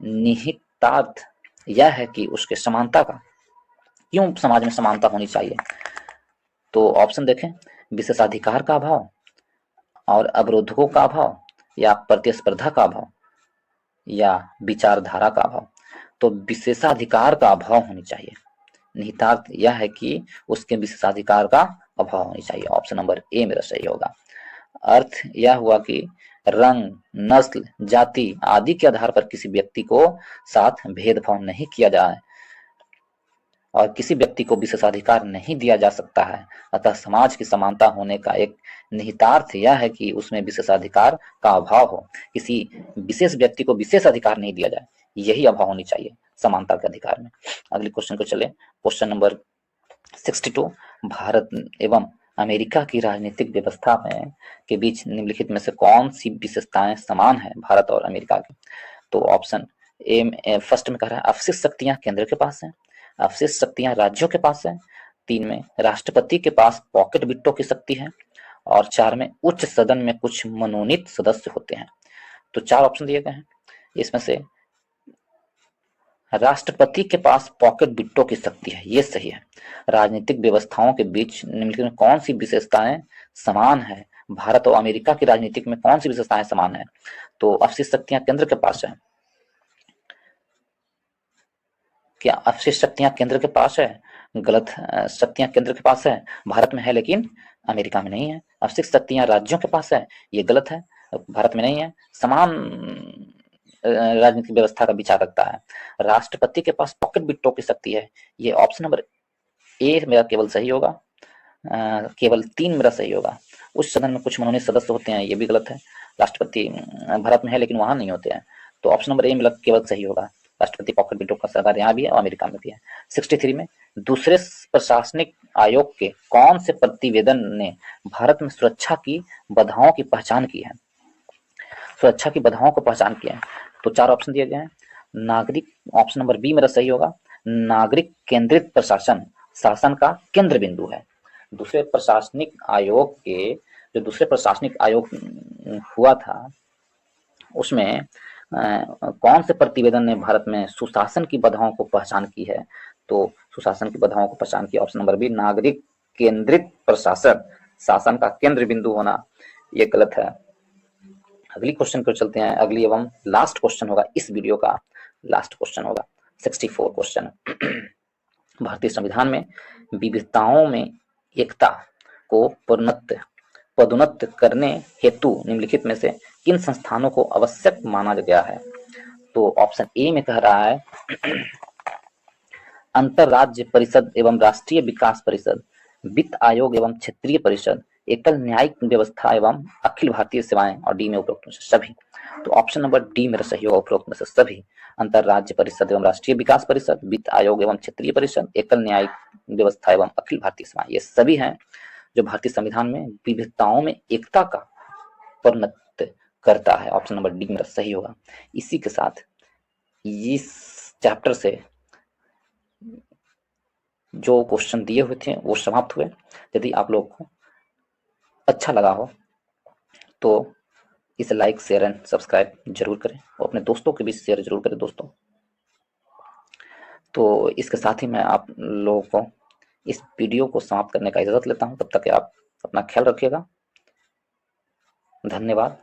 Speaker 1: निहितार्थ यह है कि उसके समानता का, क्यों समाज में समानता होनी चाहिए? तो ऑप्शन देखें, विशेषाधिकार का अभाव और अवरोधकों का अभाव, या प्रतिस्पर्धा का अभाव, या विचारधारा का अभाव। तो विशेषाधिकार का अभाव होनी चाहिए। निहितार्थ यह है कि उसके विशेषाधिकार का अभाव होनी चाहिए। ऑप्शन नंबर ए मेरा सही होगा। अर्थ यह हुआ कि रंग, नस्ल, जाति आदि के आधार पर किसी व्यक्ति को साथ भेदभाव नहीं किया जाए और किसी व्यक्ति को विशेषाधिकार नहीं दिया जा सकता है। अतः समाज की समानता होने का एक निहितार्थ यह है कि उसमें विशेषाधिकार का अभाव हो, किसी विशेष व्यक्ति को विशेष अधिकार नहीं दिया जाए, यही अभाव होनी चाहिए समानता के अधिकार में। अगले क्वेश्चन को चले। क्वेश्चन नंबर 62, भारत एवं अमेरिका की राजनीतिक व्यवस्था में के बीच निम्नलिखित में से कौन सी विशेषताएं समान है भारत और अमेरिका की? तो ऑप्शन ए फर्स्ट में कह रहा है अवशिष्ट शक्तियां केंद्र के पास है, अवशिष्ट शक्तियां राज्यों के पास है, 3 में राष्ट्रपति के पास पॉकेट बिट्टो की शक्ति है, और 4 में उच्च सदन में कुछ मनोनीत सदस्य होते हैं। तो 4 ऑप्शन दिए गए हैं। इसमें से राष्ट्रपति के पास पॉकेट बिट्टो की शक्ति है, ये सही है। राजनीतिक व्यवस्थाओं के बीच निम्नलिखित में कौन सी विशेषताएं समान है? भारत और अमेरिका की राजनीतिक में कौन सी विशेषताएं समान है? तो अवशिष्ट शक्तियां केंद्र के पास है। क्या अवशिष्ट शक्तियां केंद्र के पास है? गलत। शक्तियां केंद्र के पास है, भारत में है लेकिन अमेरिका में नहीं है। अवशिष्ट शक्तियां राज्यों के पास है, ये गलत है, भारत में नहीं है। समान राजनीतिक व्यवस्था का विचार रखता है। राष्ट्रपति के पास पॉकेट बिट्टो की शक्ति है, ये ऑप्शन नंबर ए मेरा केवल सही होगा। केवल 3 मेरा सही होगा। उस सदन में कुछ मनोनीत सदस्य होते हैं, ये भी गलत है। राष्ट्रपति भारत में है लेकिन वहां नहीं होते हैं। तो ऑप्शन नंबर ए में केवल सही होगा। राष्ट्रपति पॉकेट बिल्डर का सरकार यहाँ भी है और अमेरिका में भी है। 63 में दूसरे प्रशासनिक आयोग के कौन से प्रतिवेदन ने भारत में सुरक्षा की बाधाओं की पहचान की है? सुरक्षा की बाधाओं को पहचान किया है। तो 4 ऑप्शन दिए गए हैं। नागरिक, ऑप्शन नंबर बी मेरा सही होगा। नागरिक केंद्रित प्रशासन शासन का केंद्र बिंदु है। दूसरे प्रशासनिक आयोग के जो दूसरे प्रशासनिक आयोग हुआ था उसमें कौन से प्रतिवेदन ने भारत में सुशासन की बाधाओं को पहचान की है? तो सुशासन की बाधाओं को पहचान की ऑप्शन नंबर बी नागरिक केंद्रित प्रशासन शासन का केंद्र बिंदु होना, ये गलत है। अगली क्वेश्चन पर चलते हैं। अगली एवं लास्ट क्वेश्चन होगा, इस वीडियो का लास्ट क्वेश्चन होगा 64 क्वेश्चन। भारतीय संविधान में विविधताओं में एकता को पदोन्नत करने हेतु निम्नलिखित में से किन संस्थानों को आवश्यक माना गया है? तो ऑप्शन ए में कह रहा है अंतरराज्य परिषद एवं राष्ट्रीय विकास परिषद, वित्त आयोग एवं क्षेत्रीय परिषद, एकल न्यायिक व्यवस्था एवं अखिल भारतीय सेवाएं, और डी में उपरोक्त में से सभी। तो ऑप्शन नंबर डी मेरा सही होगा, उपरोक्त में से सभी। अंतरराज्य परिषद एवं राष्ट्रीय विकास परिषद, वित्त आयोग एवं क्षेत्रीय परिषद, एकल न्यायिक व्यवस्था एवं अखिल भारतीय सेवाएं, ये सभी हैं जो भारतीय संविधान में विविधताओं में एकता का पदोन्नत करता है। ऑप्शन नंबर डी मेरा सही होगा। इसी के साथ इस चैप्टर से जो क्वेश्चन दिए हुए थे वो समाप्त हुए। यदि आप लोग को अच्छा लगा हो तो इसे लाइक, शेयर एंड सब्सक्राइब जरूर करें और अपने दोस्तों के बीच शेयर जरूर करें दोस्तों। तो इसके साथ ही मैं आप लोगों को इस वीडियो को समाप्त करने का इजाज़त लेता हूं। तब तक आप अपना ख्याल रखिएगा। धन्यवाद।